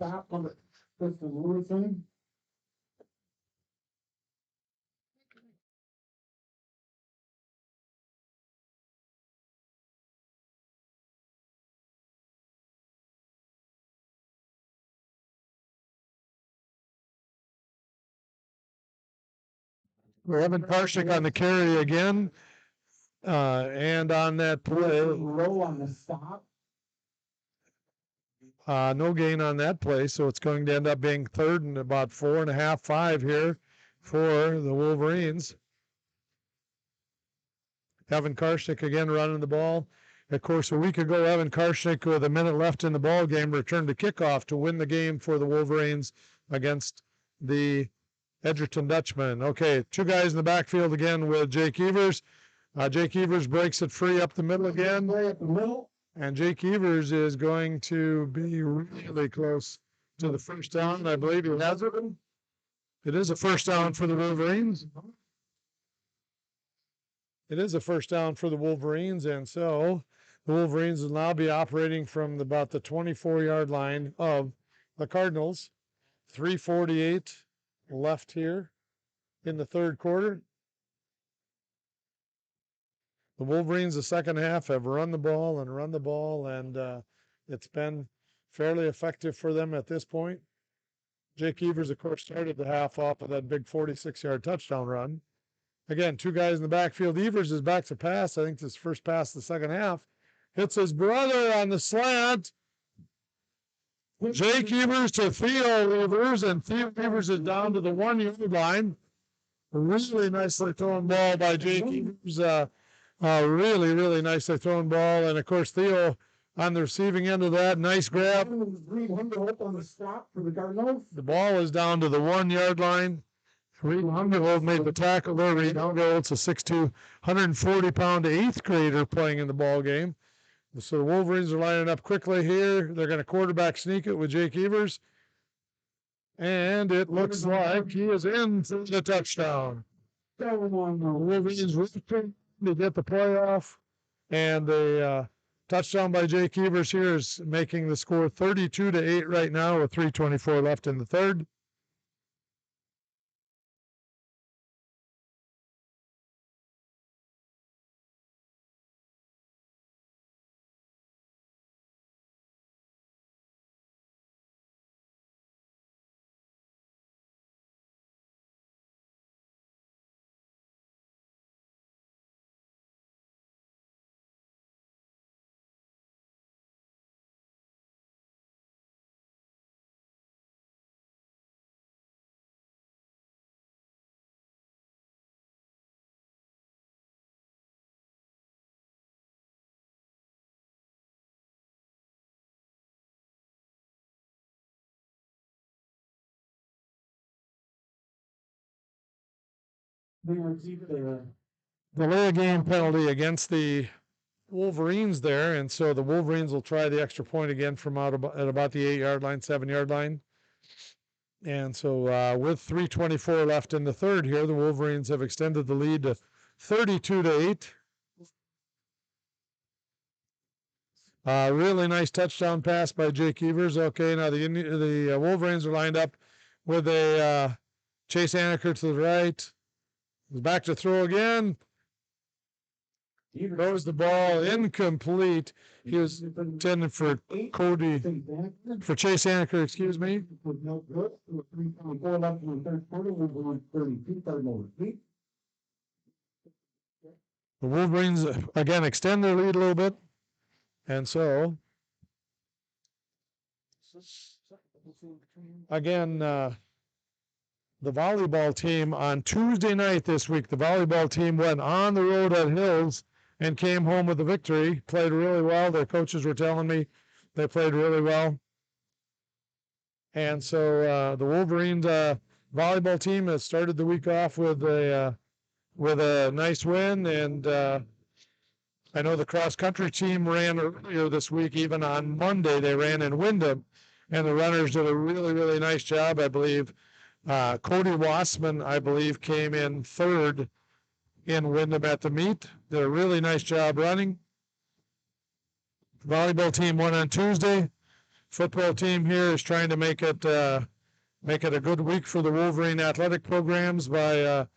Evan Karshnick on the carry again. And on that play, Low on the stop. no gain on that play, so it's going to end up being 3rd and about 4.5, 5 here for the Wolverines. Evan Karshnick again running the ball. Of course, a week ago, Evan Karshnick, with a minute left in the ball game, returned to kickoff to win the game for the Wolverines against the Edgerton Dutchmen. Okay, two guys in the backfield again with Jake Evers. Jake Evers breaks it free up the middle again. And Jake Evers is going to be really close to the first down. I believe he has it. It is a first down for the Wolverines. It is a first down for the Wolverines, and so the Wolverines will now be operating from about the 24-yard line of the Cardinals. 3:48 left here in the third quarter. The Wolverines, the second half, have run the ball, and it's been fairly effective for them at this point. Jake Evers, of course, started the half off of that big 46-yard touchdown run. Again, two guys in the backfield. Evers is back to pass. I think this first pass of the second half. Hits his brother on the slant. Jake Evers to Theo Evers, and Theo Evers is down to the 1-yard line. A really nicely thrown ball by Jake Evers. Really, really nicely thrown ball. And, of course, Theo on the receiving end of that. Nice grab. The ball is down to the 1-yard line. Reed Hungerhold made the tackle there. Reed Hungerhold's a 6'2", 140-pound 8th grader playing in the ball game. So the Wolverines are lining up quickly here. They're going to quarterback sneak it with Jake Evers. And it looks like he is in for the touchdown. The Wolverines to get the playoff. And the touchdown by Jake Evers here is making the score 32-8 right now with 3:24 left in the third. Delay a game penalty against the Wolverines there, and so the Wolverines will try the extra point again from out at about the 8-yard line, 7-yard line. And so with 3:24 left in the third here, the Wolverines have extended the lead to 32-8. Really nice touchdown pass by Jake Evers. Okay, now the Wolverines are lined up with a Chase Anaker to the right. He's back to throw again. Throws the ball incomplete. He was intended for Cody, for Chase Anker, excuse me. The Wolverines again extend their lead a little bit. And so, again, the volleyball team on Tuesday night this week, the volleyball team went on the road at Hills and came home with a victory. Played really well. Their coaches were telling me they played really well. And so the Wolverines volleyball team has started the week off with a nice win. And I know the cross country team ran earlier this week. Even on Monday, they ran in Windham, and the runners did a really, really nice job. I believe Cody Wassman, I believe, came in third in Windham at the meet. Did a really nice job running. Volleyball team won on Tuesday. Football team here is trying to make it a good week for the Wolverine athletic programs by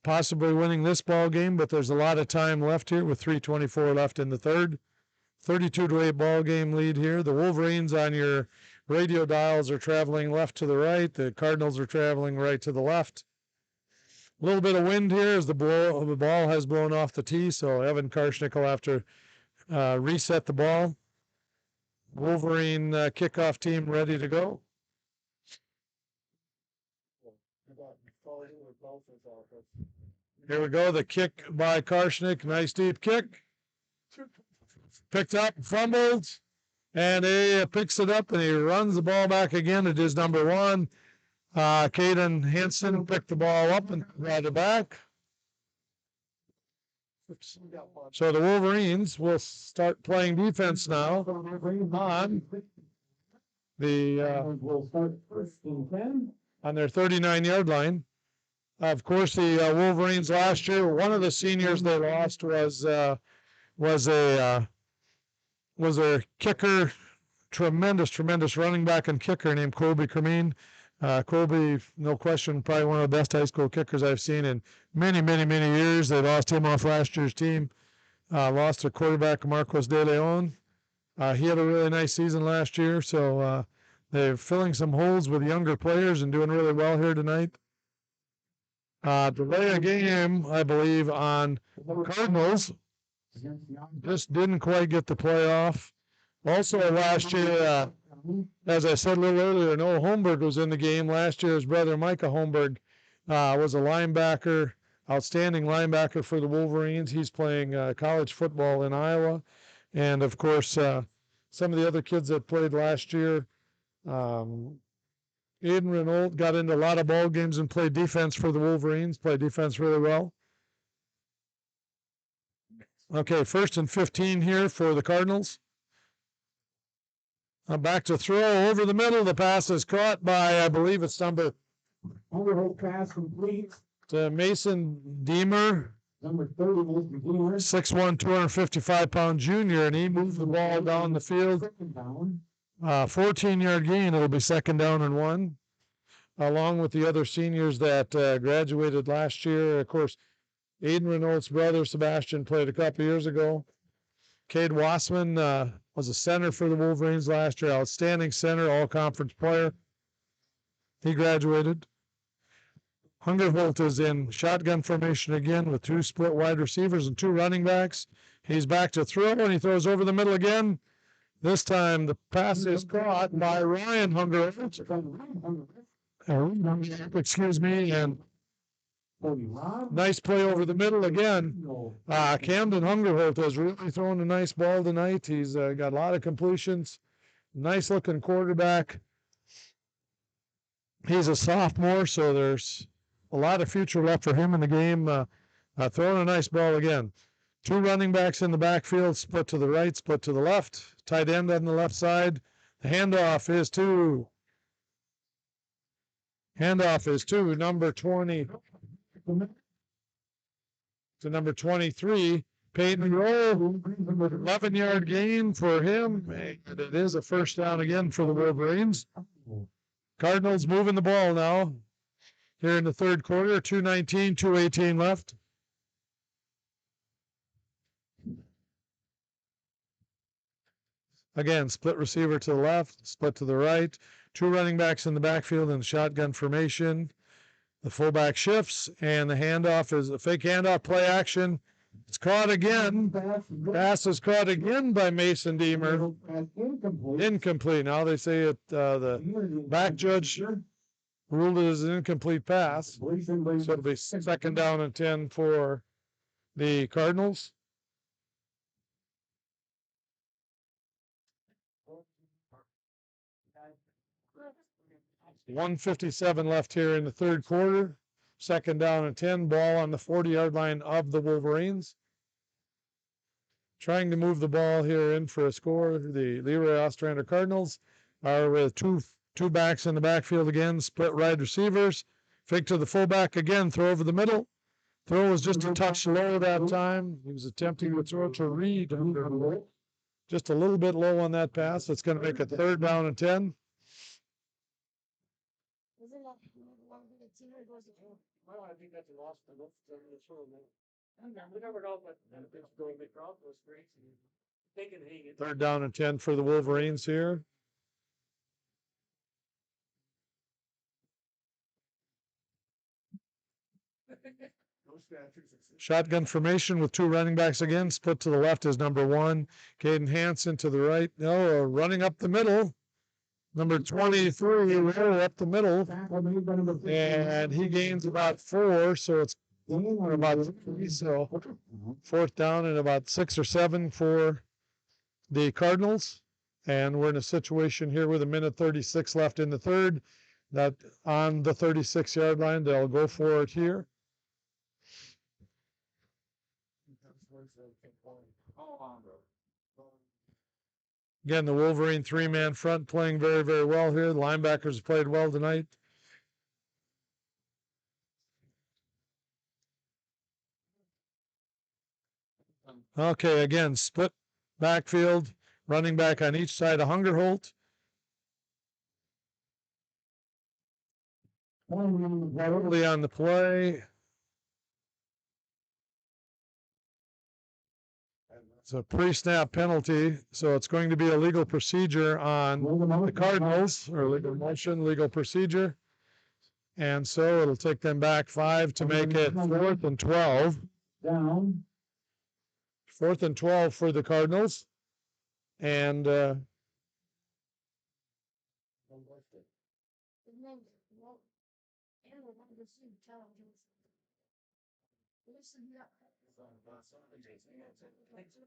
possibly winning this ball game, but there's a lot of time left here with 3:24 left in the third. 32-8 ball game lead here. The Wolverines on your radio dials are traveling left to the right. The Cardinals are traveling right to the left. A little bit of wind here as the ball has blown off the tee, so Evan Karshnick will have to reset the ball. Wolverine kickoff team ready to go. Here we go, the kick by Karshnick. Nice deep kick. Picked up, fumbled, and he picks it up and he runs the ball back again. It is number one. Caden Hansen picked the ball up and brought it back. So the Wolverines will start playing defense now on their 39-yard line. Of course, the Wolverines last year, one of the seniors they lost was their kicker, tremendous running back and kicker named Colby Cremeen. Colby, no question, probably one of the best high school kickers I've seen in many years. They lost him off last year's team. Lost their quarterback, Marcos De Leon. He had a really nice season last year, so they're filling some holes with younger players and doing really well here tonight. Delay a game, I believe, on Cardinals. Just didn't quite get the playoff. Also last year, as I said a little earlier, Noah Holmberg was in the game. Last year, his brother Micah Holmberg was a linebacker, outstanding linebacker for the Wolverines. He's playing college football in Iowa. And, of course, some of the other kids that played last year, Aiden Renault got into a lot of ball games and played defense for the Wolverines, played defense really well. Okay, 1st and 15 here for the Cardinals. Back to throw over the middle. The pass is caught by, I believe it's number pass complete to Mason Deemer. Number 30, Mason Deemer. 6'1", 255-pound junior, and he moved the ball down the field. 14-yard gain. It'll be 2nd down and 1, along with the other seniors that graduated last year. Of course, Aiden Renault's brother, Sebastian, played a couple years ago. Cade Wassman was a center for the Wolverines last year. Outstanding center, all-conference player. He graduated. Hungerholt is in shotgun formation again with 2 split wide receivers and 2 running backs. He's back to throw, and he throws over the middle again. This time the pass is caught by Ryan Hungerholt. Excuse me, and nice play over the middle again. Camden Hungerholt has really thrown a nice ball tonight. He's got a lot of completions. Nice looking quarterback. He's a sophomore, so there's a lot of future left for him in the game. Throwing a nice ball again. 2 running backs in the backfield, split to the right, split to the left. Tight end on the left side. The handoff is to number 20 to number 23. Peyton Rowe, 11-yard gain for him. And it is a 1st down again for the Wolverines. Cardinals moving the ball now here in the 3rd quarter. 2:19, 2:18 left. Again, split receiver to the left, split to the right. Two running backs in the backfield in shotgun formation. The fullback shifts, and the handoff is a fake handoff, play action. It's caught again. Pass is caught again by Mason Deemer. Incomplete. Now they say it. The back judge ruled it as an incomplete pass. So it'll be 2nd down and 10 for the Cardinals. .157 left here in the third quarter. 2nd down and 10. Ball on the 40-yard line of the Wolverines. Trying to move the ball here in for a score. The Leroy Ostrander Cardinals are with two backs in the backfield again. Split wide receivers. Fake to the fullback again. Throw over the middle. Throw was just a touch low that time. He was attempting to throw to Reed. Just a little bit low on that pass. It's going to make it 3rd down and 10. Well, I think that's a loss to look for the show. We never know, but it's going to make crowd was great. They can hang it. 3rd down and 10 for the Wolverines here. Shotgun formation with two running backs again. Split to the left is number 1. Caden Hansen to the right. No, running up the middle. Number 23, up the middle. And he gains about 4, so it's about 3. So 4th down and about 6 or 7 for the Cardinals. And we're in a situation here with 1:36 left in the third. That on the 36-yard line, they'll go for it here. Again, the Wolverine 3-man front playing very, very well here. The linebackers played well tonight. Okay, again, split backfield, running back on each side of Hungerholt. Early on the play. It's a pre-snap penalty, so it's going to be a legal procedure on the Cardinals, or legal motion, legal procedure. And so it'll take them back 5 to make it 4th and 12. Down. 4th and 12 for the Cardinals. And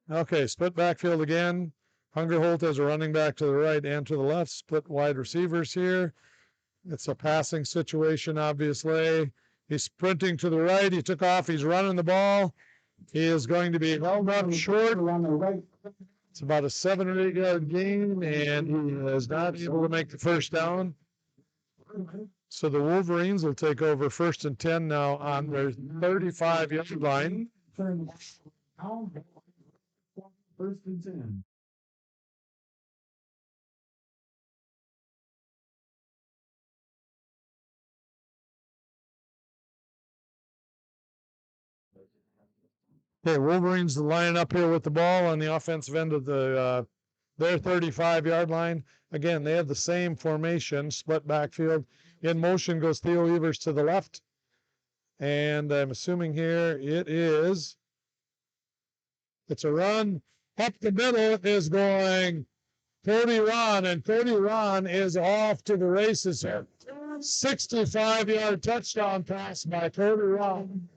okay, split backfield again. Hungerholt has a running back to the right and to the left. Split wide receivers here. It's a passing situation, obviously. He's sprinting to the right. He took off. He's running the ball. He is going to be held up short. It's about a 7 or 8 yard gain, and he is not able to make the 1st down. So the Wolverines will take over 1st and 10 now on their 35-yard line. 1st and 10. Okay, Wolverines lining up here with the ball on the offensive end of their 35-yard line. Again, they have the same formation, split backfield. In motion goes Theo Evers to the left. And I'm assuming here it's a run. Up the middle is going Cody Ron, and Cody Ron is off to the races here. 65-yard touchdown pass by Cody Ron.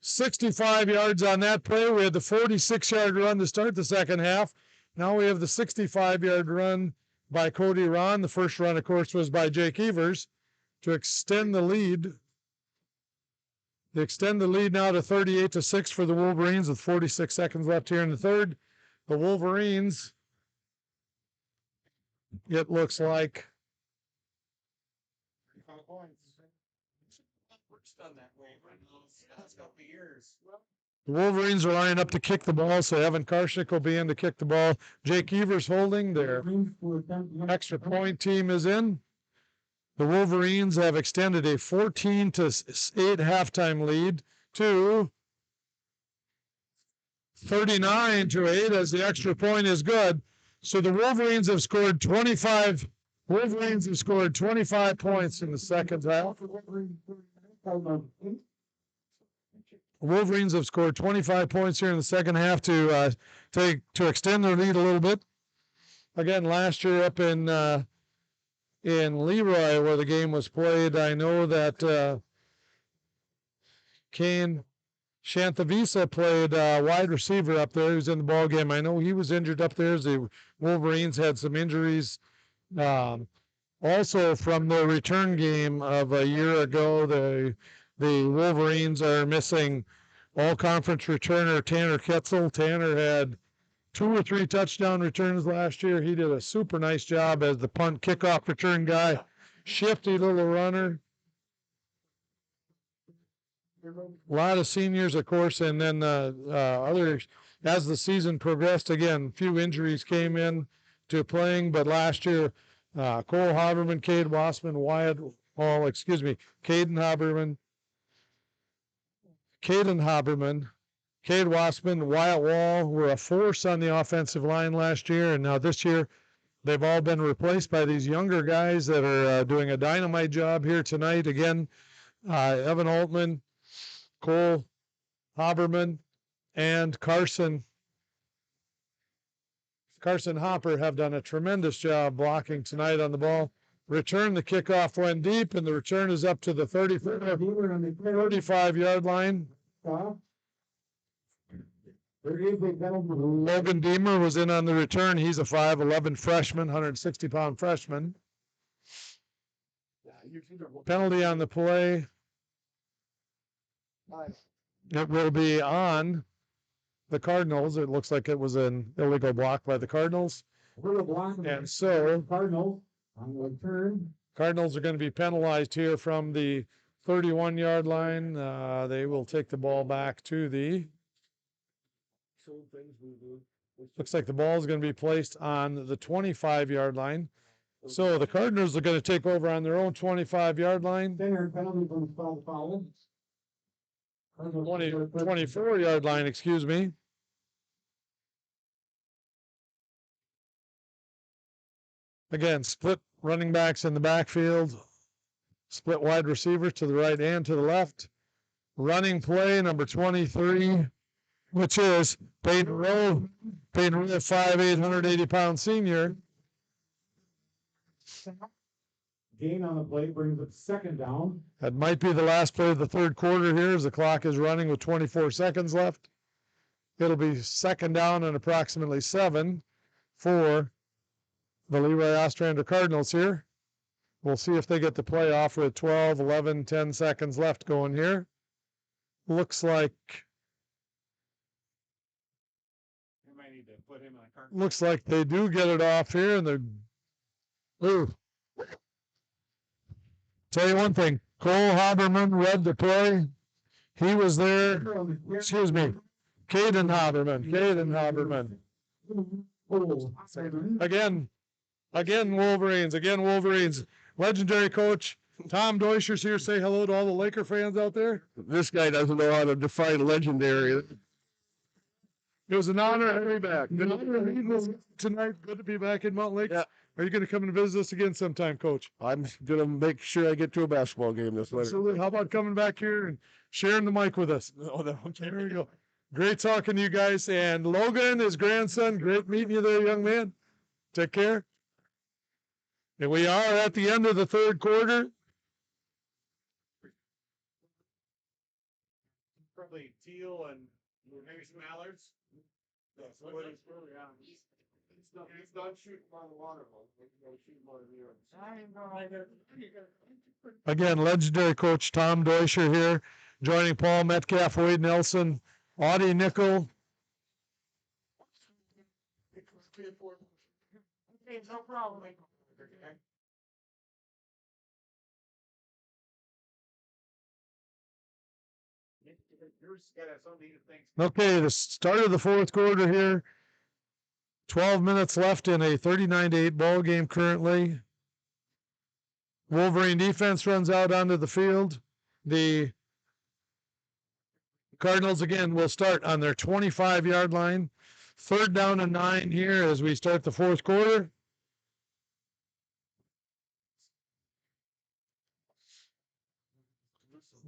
65 yards on that play. We had the 46-yard run to start the second half. Now we have the 65-yard run by Cody Ron. The first run, of course, was by Jake Evers to extend the lead. They extend the lead now to 38-6 for the Wolverines with 46 seconds left here in the third. The Wolverines, it looks like, the Wolverines are lining up to kick the ball, so Evan Karshik will be in to kick the ball. Jake Evers holding. Their extra point team is in. The Wolverines have extended a 14-8 halftime lead to 39-8 as the extra point is good. So the Wolverines have scored 25. Wolverines have scored 25 points in the second half. Wolverines have scored 25 points here in the second half to extend their lead a little bit. Again, last year up in Leroy where the game was played, I know that Kane Shantavisa played wide receiver up there. He was in the ball game. I know he was injured up there as the Wolverines had some injuries. Also from the return game of a year ago, the Wolverines are missing all-conference returner Tanner Ketzel. Tanner had 2 or 3 touchdown returns last year. He did a super nice job as the punt kickoff return guy. Shifty little runner. A lot of seniors, of course, and then others. As the season progressed, again, a few injuries came in to playing, but last year, Cole Haberman, Cade Wassman, Caden Haberman, Cade Wassman, Wyatt Wall were a force on the offensive line last year, and now this year they've all been replaced by these younger guys that are doing a dynamite job here tonight. Again, Evan Altman, Cole Haberman, and Carson Hopper have done a tremendous job blocking tonight on the ball. Return, the kickoff went deep, and the return is up to the 35-yard line. Logan Deemer was in on the return. He's a 5'11 freshman, 160-pound freshman. Penalty on the play. It will be on the Cardinals. It looks like it was an illegal block by the Cardinals. And so Cardinals are going to be penalized here from the 31-yard line. They will take the ball back to the. Looks like the ball is going to be placed on the 25-yard line. So the Cardinals are going to take over on their own 25-yard line. 24-yard line, excuse me. Again, split running backs in the backfield, split wide receivers to the right and to the left. Running play number 23, which is Peyton Rowe, 5'8", 180-pound senior. Gain on the play brings it second down. That might be the last play of the third quarter here as the clock is running with 24 seconds left. It'll be second down and approximately 7 for the Leroy Ostrander Cardinals here. We'll see if they get the play off with 12, 11, 10 seconds left going here. Looks like they do get it off here, and they're. Ooh. Tell you one thing, Cole Haberman read the play. He was there. Excuse me, Caden Haberman. Again, Wolverines. Legendary coach Tom Deutscher's here. Say hello to all the Laker fans out there. This guy doesn't know how to define legendary. It was an honor to be back. Tonight, good to be back in Mountain Lake. Yeah. Are you going to come and visit us again sometime, Coach? I'm going to make sure I get to a basketball game this winter. Absolutely. How about coming back here and sharing the mic with us? Oh, no, okay. There we go. Great talking to you guys. And Logan, his grandson, great meeting you there, young man. Take care. And we are at the end of the third quarter. Probably teal and maybe some mallards. He's done shooting on the water. Again, legendary coach Tom Deutscher here, joining Paul Metcalf, Wade Nelson, Audie Nickel. No problem. Okay, the start of the fourth quarter here. 12 minutes left in a 39-8 ball game currently. Wolverine defense runs out onto the field. The Cardinals again will start on their 25-yard line. 3rd down and 9 here as we start the 4th quarter.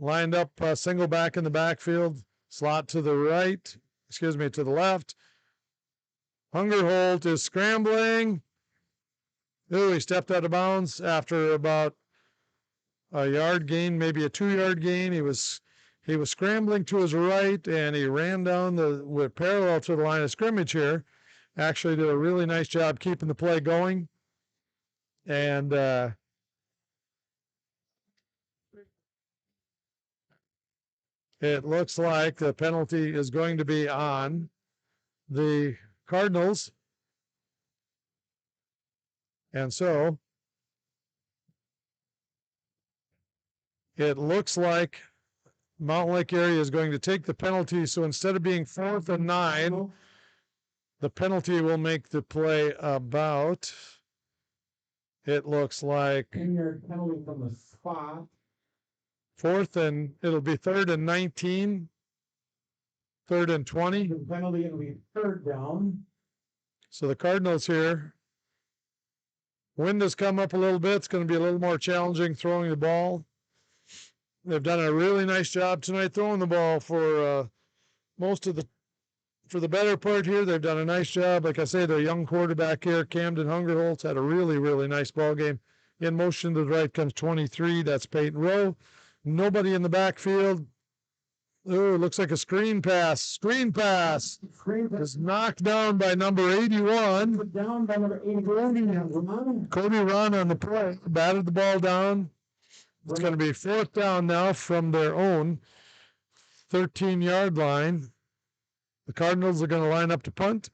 Lined up, single back in the backfield, slot to the right, to the left. Hungerholt is scrambling. Ooh, he stepped out of bounds after about a yard gain, maybe a 2-yard gain. He was scrambling to his right, and he ran down with parallel to the line of scrimmage here. Actually did a really nice job keeping the play going. And it looks like the penalty is going to be on the Cardinals. And so it looks like Mountain Lake area is going to take the penalty. So instead of being 4th and 9, the penalty will make the play about, it looks like, penalty from the spot. 4th and it'll be 3rd and 19, 3rd and 20. The penalty will be 3rd down. So the Cardinals here, wind has come up a little bit. It's going to be a little more challenging throwing the ball. They've done a really nice job tonight throwing the ball for the better part here. They've done a nice job. Like I say, their young quarterback here, Camden Hungerholtz, had a really, really nice ball game. In motion to the right comes 23. That's Peyton Rowe. Nobody in the backfield. Oh, it looks like a screen pass. Screen pass is knocked down by number 81. Down by number 81. Cody Ron on the play. Batted the ball down. It's going to be 4th down now from their own 13-yard line. The Cardinals are going to line up to punt.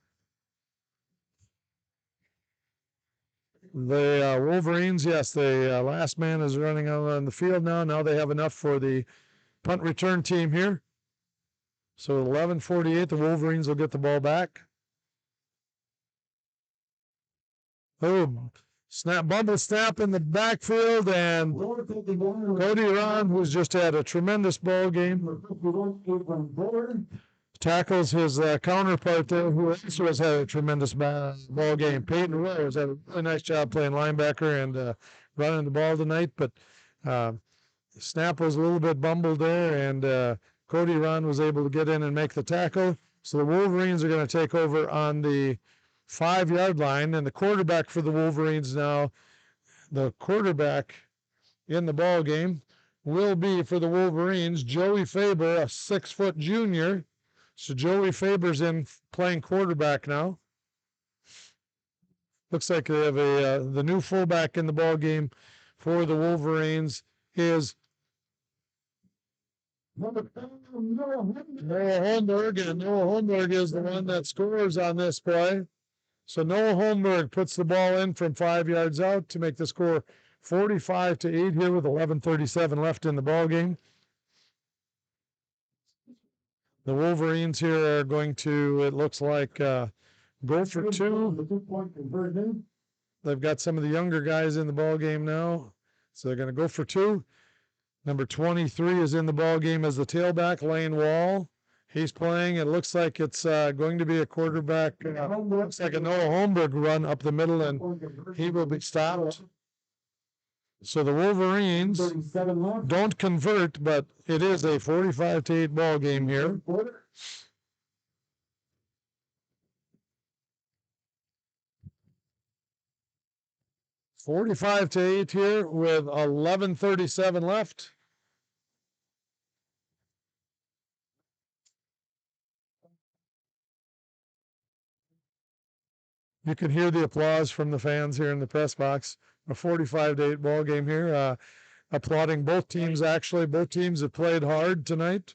The Wolverines, yes, the last man is running out on the field now. Now they have enough for the punt return team here. So 11:48, the Wolverines will get the ball back. Oh, bumble snap in the backfield, and Cody Ron, who's just had a tremendous ball game, tackles his counterpart there, who also has had a tremendous ball game. Peyton Rowe has had a really nice job playing linebacker and running the ball tonight, but snap was a little bit bumbled there, and Cody Ron was able to get in and make the tackle. So the Wolverines are going to take over on the 5-yard line, and the quarterback for the Wolverines now, the quarterback in the ball game will be for the Wolverines, Joey Faber, a 6-foot junior. So Joey Faber's in playing quarterback now. Looks like they have the new fullback in the ball game for the Wolverines is Noah Holmberg, and Noah Holmberg is the one that scores on this play. So Noah Holmberg puts the ball in from 5 yards out to make the score 45-8 here with 11:37 left in the ball game. The Wolverines here are going to, it looks like, go for 2. They've got some of the younger guys in the ball game now, so they're going to go for 2. Number 23 is in the ball game as the tailback, Lane Wall. He's playing. It looks like it's going to be a quarterback. Looks like a Noah Holmberg run up the middle, and he will be stopped. So the Wolverines don't convert, but it is a 45-8 ball game here. 45-8 here with 11:37 left. You can hear the applause from the fans here in the press box. A 45-8 ball game here. Applauding both teams, actually. Both teams have played hard tonight.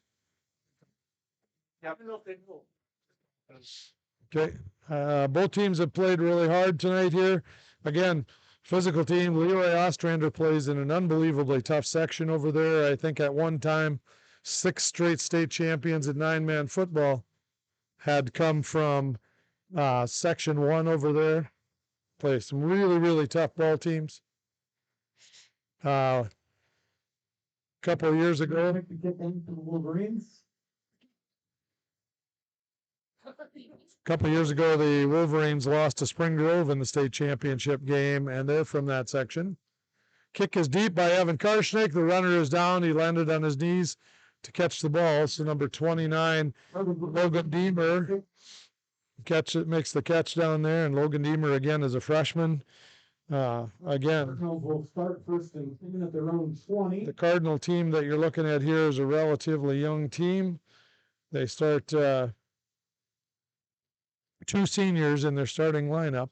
Okay. Both teams have played really hard tonight here. Again, physical team. Leroy Ostrander plays in an unbelievably tough section over there. I think at one time, 6 straight state champions in 9-man football had come from Section 1 over there. Play some really, really tough ball teams. A couple of years ago. A couple of years ago, the Wolverines lost to Spring Grove in the state championship game, and they're from that section. Kick is deep by Evan Karshnick. The runner is down. He landed on his knees to catch the ball. So number 29, Logan Deemer, makes the catch down there, and Logan Deemer again is a freshman. Again, Will start first and 10 at their own 20. the Cardinal team that you're looking at here is a relatively young team. They start two seniors in their starting lineup.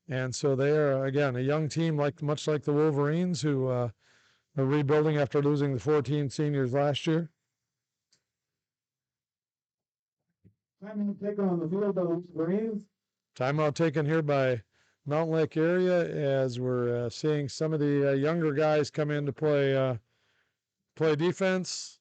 And so they are, again, a young team, much like the Wolverines, who are rebuilding after losing the 14 seniors last year. Time taken on the field by the Wolverines. Timeout taken here by Mountain Lake area as we're seeing some of the younger guys come in to play defense.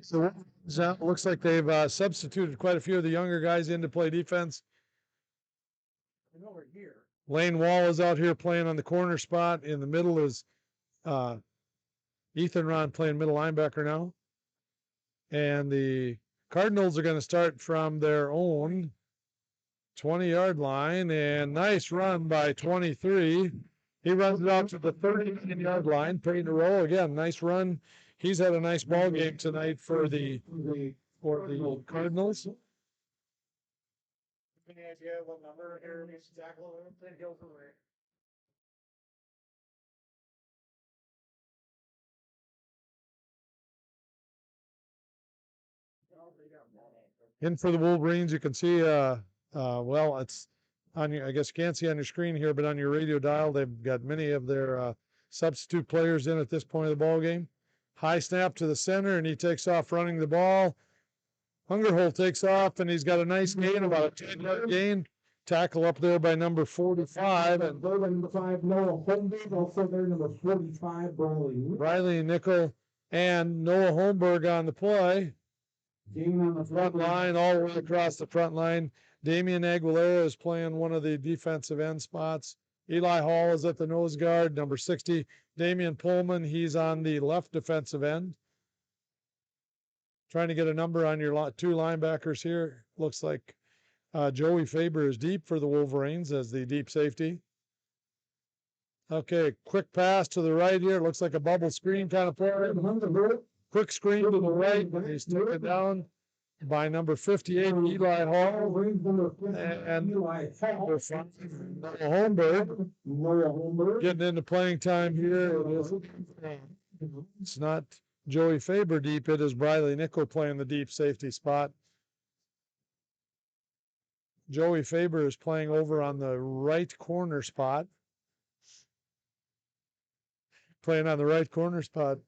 So it looks like they've substituted quite a few of the younger guys in to play defense. Over here. Lane Wall is out here playing on the corner spot. In the middle is Ethan Ron playing middle linebacker now. And the Cardinals are going to start from their own 20-yard line. And nice run by 23. He runs it out to the 39-yard line. Peyton Rowe, again, nice run. He's had a nice ball game tonight for the Cardinals. Any idea what number here needs to tackle? Then he'll go away. In for the Wolverines, you can see, well, it's on your, I guess you can't see on your screen here, but on your radio dial, they've got many of their substitute players in at this point of the ball game. High snap to the center, and he takes off running the ball. Hungerhold takes off, and he's got a nice gain, about a 10-yard gain. Tackle up there by number 45. And number 5, Noah Holmberg, also there, number 45, Riley Nickel and Noah Holmberg on the play. Gain on the Front line, all the way across the front line. Damian Aguilera is playing one of the defensive end spots. Eli Hall is at the nose guard. Number 60, Damian Pullman, he's on the left defensive end. Trying to get a number on your two linebackers here. Looks like Joey Faber is deep for the Wolverines as the deep safety. Okay, quick pass to the right here. Looks like a bubble screen kind of play. Quick screen to the right. He's taken down by number 58, Eli Hall. And Noah Holmberg getting into playing time here. It's not Joey Faber deep. It is Briley Nickel playing the deep safety spot. Joey Faber is playing over on the right corner spot. Playing on the right corner spot.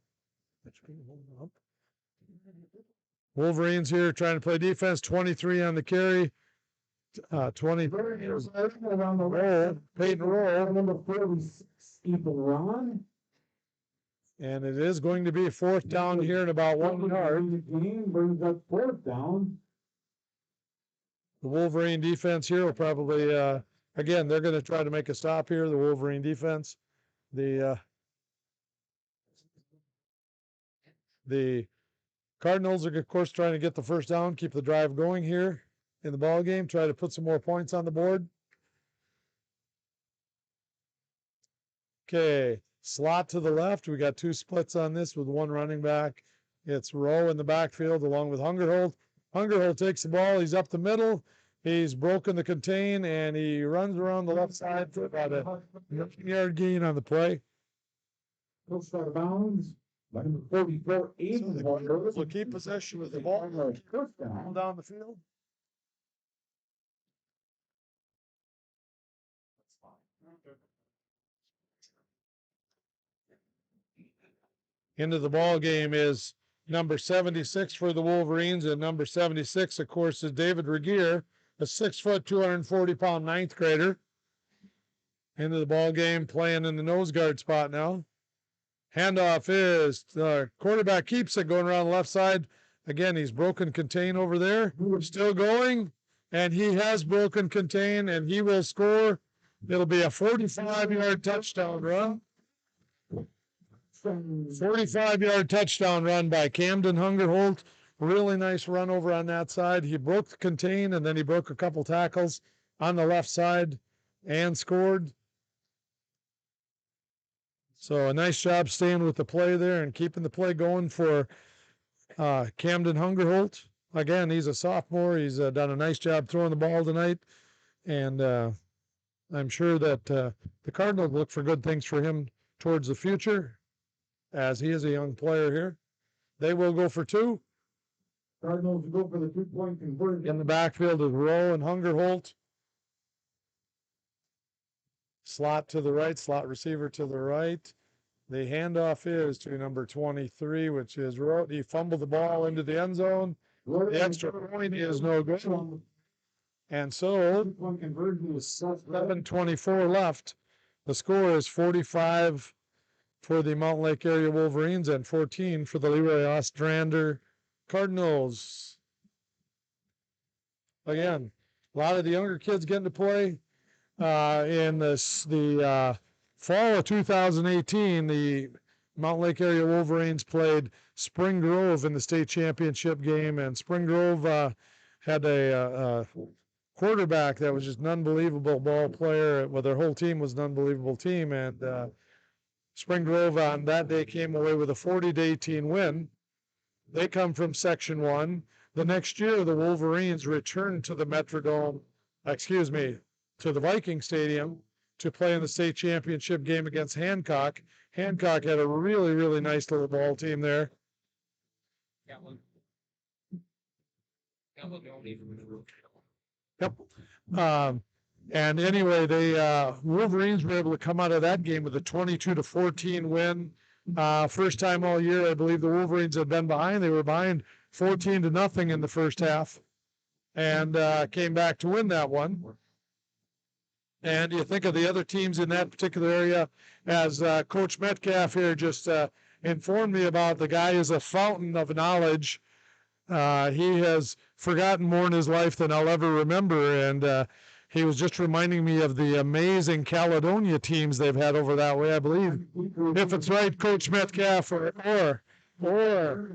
Wolverines here trying to play defense. 23 on the carry. 23 around the roll. Peyton Roll. Number 46, Ethan Ron. And it is going to be a fourth down here in about 1 yard. Game brings up fourth down. The Wolverine defense here will probably, again, they're going to try to make a stop here, the Wolverine defense. The Cardinals are, of course, trying to get the first down, keep the drive going here in the ball game, try to put some more points on the board. Okay, slot to the left. We got two splits on this with one running back. It's Rowe in the backfield along with Hungerhold. Hungerhold takes the ball. He's up the middle. He's broken the contain, and he runs around the left side for about a yard gain on the play. Goes out of bounds. Number 44, So will keep possession of the ball down the field. Into the ball game is number 76 for the Wolverines, and number 76, of course, is David Regier, a 6 foot, 240-pound ninth grader. Into the ball game, playing in the nose guard spot now. Handoff is quarterback keeps it going around the left side. Again, he's broken contain over there. Still going, and he has broken contain, and he will score. It'll be a 45-yard touchdown run. 45-yard touchdown run by Camden Hungerholt. Really nice run over on that side. He broke the contain, and then he broke a couple tackles on the left side and scored. So a nice job staying with the play there and keeping the play going for Camden Hungerholt. Again, he's a sophomore. He's done a nice job throwing the ball tonight. And I'm sure that the Cardinals look for good things for him towards the future, as he is a young player here. They will go for two. Cardinals go for the 2-point conversion. In the backfield is Rowe and Hungerholt. Slot to the right, slot receiver to the right. The handoff is to number 23, which is Rowe. He fumbled the ball into the end zone. The extra point is no good. And so, 2-point conversion was 7:24 left. The score is 45 for the Mountain Lake area Wolverines and 14 for the Leroy Ostrander Cardinals. Again, a lot of the younger kids getting to play. In the fall of 2018, the Mountain Lake area Wolverines played Spring Grove in the state championship game, and Spring Grove had a quarterback that was just an unbelievable ball player. Well, their whole team was an unbelievable team, and Spring Grove on that day came away with a 40-18 win. They come from Section 1. The next year, the Wolverines returned to the to the Viking Stadium to play in the state championship game against Hancock. Hancock had a really, really nice little ball team there. Yep. And anyway, they Wolverines were able to come out of that game with a 22-14 win. First time all year, I believe the Wolverines had been behind. They were behind 14-0 in the first half, and came back to win that one. And you think of the other teams in that particular area, as Coach Metcalf here just informed me about. The guy is a fountain of knowledge. He has forgotten more in his life than I'll ever remember. And he was just reminding me of the amazing Caledonia teams they've had over that way, I believe. If it's right, Coach Metcalf, or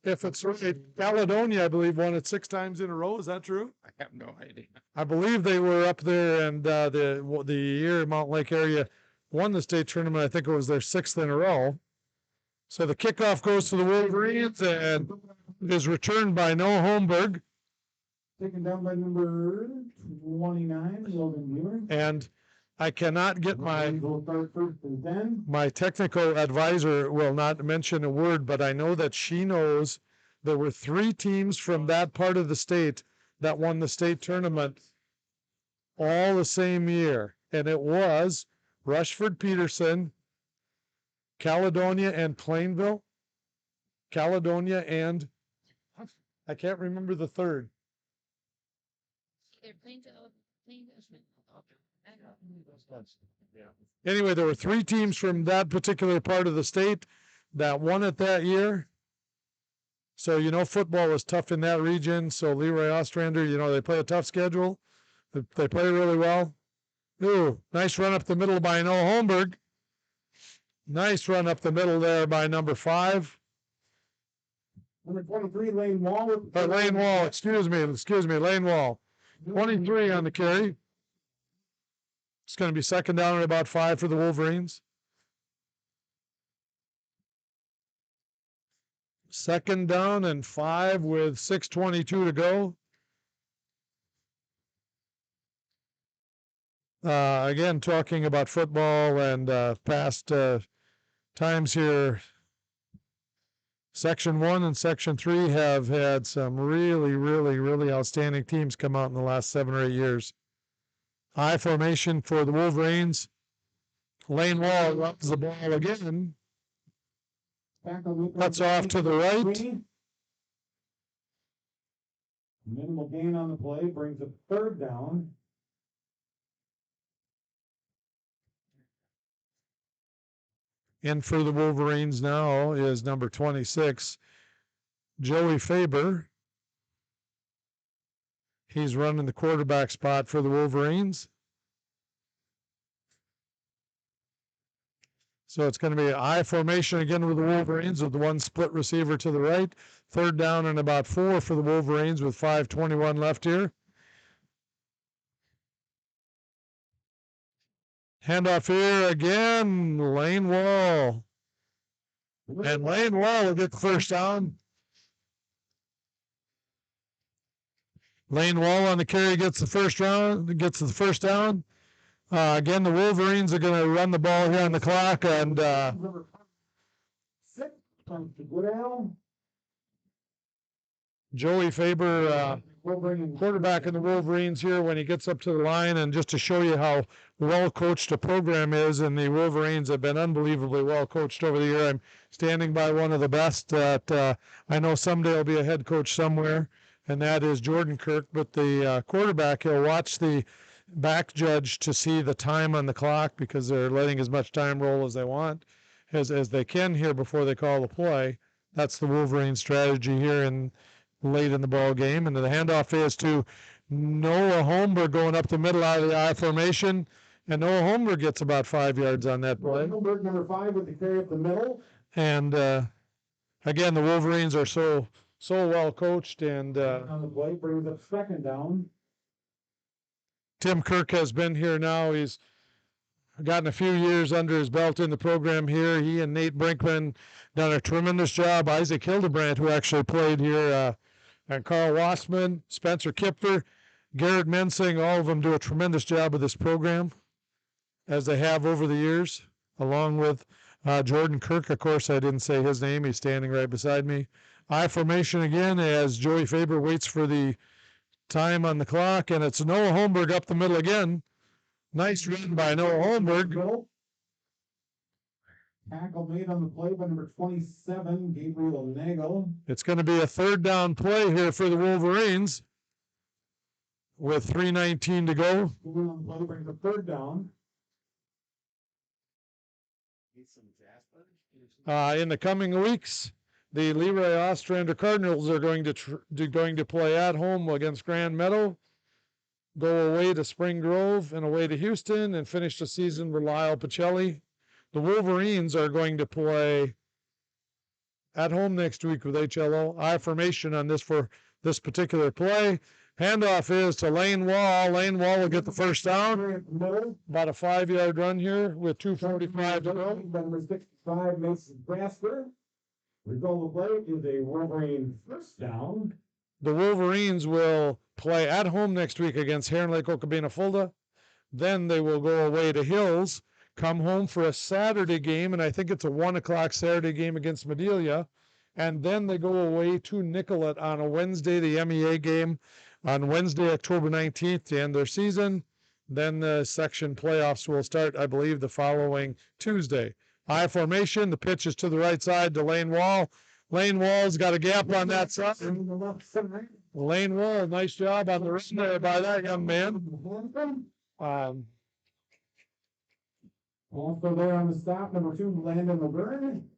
if it's right, Caledonia, I believe, won it 6 times in a row. Is that true? I have no idea. I believe they were up there, and the year Mountain Lake area won the state tournament, I think it was their 6th in a row. So the kickoff goes to the Wolverines and is returned by Noah Holmberg. Taken down by number 29, Logan Mueller. And I cannot get my First and 10. my technical advisor will not mention a word, but I know that she knows there were 3 teams from that part of the state that won the state tournament all the same year. And it was Rushford Peterson, Caledonia and Plainville. Caledonia and I can't remember the third. They're playing to Anyway, there were 3 teams from that particular part of the state that won it that year. So, football was tough in that region. So Leroy Ostrander, they play a tough schedule. They play really well. Ooh, nice run up the middle by Noah Holmberg. Nice run up the middle there by number 5. Number 23, Lane Wall. Lane Wall, excuse me, Lane Wall. 23 on the carry. It's going to be second down and about 5 for the Wolverines. Second down and 5 with 6:22 to go. Again, talking about football and past times here. Section 1 and Section 3 have had some really, really, really outstanding teams come out in the last 7 or 8 years. High formation for the Wolverines. Lane Wall runs the ball again. Cuts off to the right. Minimal gain on the play, brings a third down. In for the Wolverines now is number 26, Joey Faber. He's running the quarterback spot for the Wolverines. So it's going to be an I formation again with the Wolverines with the one split receiver to the right. Third down and about 4 for the Wolverines with 5:21 left here. Handoff here again, Lane Wall. And Lane Wall will get the first down. Lane Wall on the carry gets the first down. Again, the Wolverines are going to run the ball here on the clock, and Joey Faber, quarterback in the Wolverines here when he gets up to the line, and just to show you how well coached a program is, and the Wolverines have been unbelievably well coached over the year. I'm standing by one of the best that I know someday will be a head coach somewhere, and that is Jordan Kirk. But the quarterback, he'll watch the back judge to see the time on the clock because they're letting as much time roll as they want, as they can here before they call the play. That's the Wolverine strategy here in late in the ball game. And the handoff is to Noah Holmberg going up the middle out of the I formation. And Noah Holmberg gets about 5 yards on that play. Holmberg, number 5, with the carry up the middle. And again, the Wolverines are so well coached. And on the play, brings up second down. Tim Kirk has been here now. He's gotten a few years under his belt in the program here. He and Nate Brinkman done a tremendous job. Isaac Hildebrandt, who actually played here, and Carl Wassman, Spencer Kipfer, Garrett Mensing, all of them do a tremendous job with this program, as they have over the years, along with Jordan Kirk. Of course, I didn't say his name. He's standing right beside me. I formation again as Joey Faber waits for the time on the clock, and it's Noah Holmberg up the middle again. Nice run by Noah Holmberg. Tackle made on the play by number 27, Gabriel Nagel. It's going to be a third down play here for the Wolverines with 3:19 to go. On the play brings a third down. In the coming weeks, the Leroy Ostrander Cardinals are going to play at home against Grand Meadow, go away to Spring Grove and away to Houston, and finish the season with Lyle Pacelli. The Wolverines are going to play at home next week with HLO. I formation on this for this particular play. Handoff is to Lane Wall. Lane Wall will get the first down. About a 5-yard run here with 2:45 to go. Number 65, Mason Brasper. Result of the play is a Wolverine first down. The Wolverines will play at home next week against Heron Lake Okabena Fulda. Then they will go away to Hills, come home for a Saturday game, and I think it's a 1 o'clock Saturday game against Madelia. And then they go away to Nicollet on a Wednesday, the MEA game on Wednesday, October 19th to end their season. Then the section playoffs will start, I believe, the following Tuesday. I formation, the pitch is to the right side to Lane Wall. Lane Wall's got a gap on that side. Lane Wall, nice job on the run there by that young man. Also there on the stop, number 2, Landon Laverne.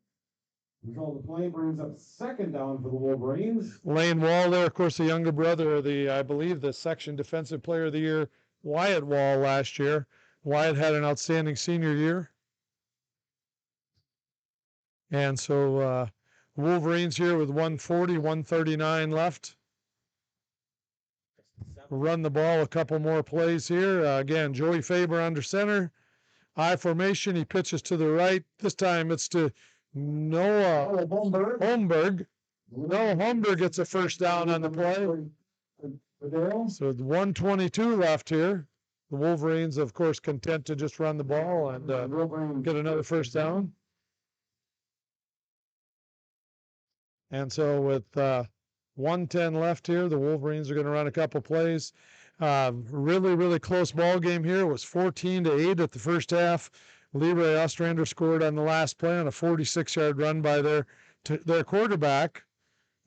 Result of the play brings up second down for the Wolverines. Lane Wall there, of course, the younger brother of I believe, the section defensive player of the year, Wyatt Wall, last year. Wyatt had an outstanding senior year. And so Wolverines here with 1:40, 1:39 left. Run the ball a couple more plays here. Again, Joey Faber under center. I formation, he pitches to the right. This time it's to Noah Holmberg. Noah Holmberg gets a first down on the play. So 1:22 left here. The Wolverines, of course, content to just run the ball and get another first down. And so with 1:10 left here, the Wolverines are going to run a couple plays. Really, really close ball game here. It was 14-8 at the first half. Leroy Ostrander scored on the last play on a 46-yard run by their quarterback.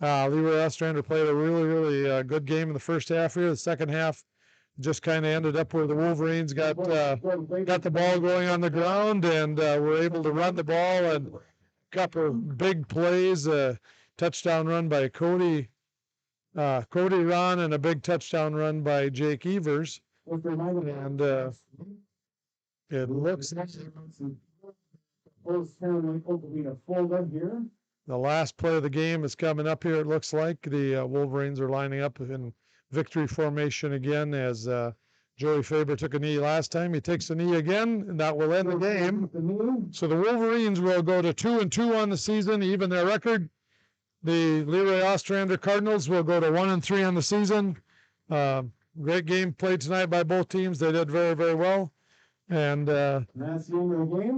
Leroy Ostrander played a really good game in the first half here. The second half just kind of ended up where the Wolverines got the ball going on the ground and were able to run the ball, and a couple of big plays, a touchdown run by Cody Ron and a big touchdown run by Jake Evers. And it looks like the last play of the game is coming up here. It looks like the Wolverines are lining up in victory formation again as Joey Faber took a knee last time. He takes a knee again, and that will end the game. So the Wolverines will go to 2-2 on the season, even their record. The Leroy Ostrander Cardinals will go to 1-3 on the season. Great game played tonight by both teams. They did very well. And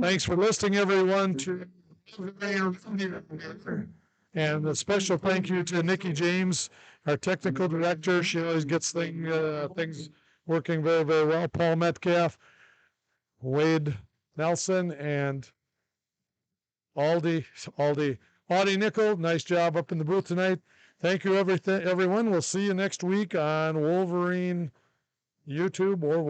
thanks for listening, everyone. And a special thank you to Nikki James, our technical director. She always gets things working very well. Paul Metcalf, Wade Nelson, and Audie Nickel. Nice job up in the booth tonight. Thank you, everyone. We'll see you next week on Wolverine YouTube or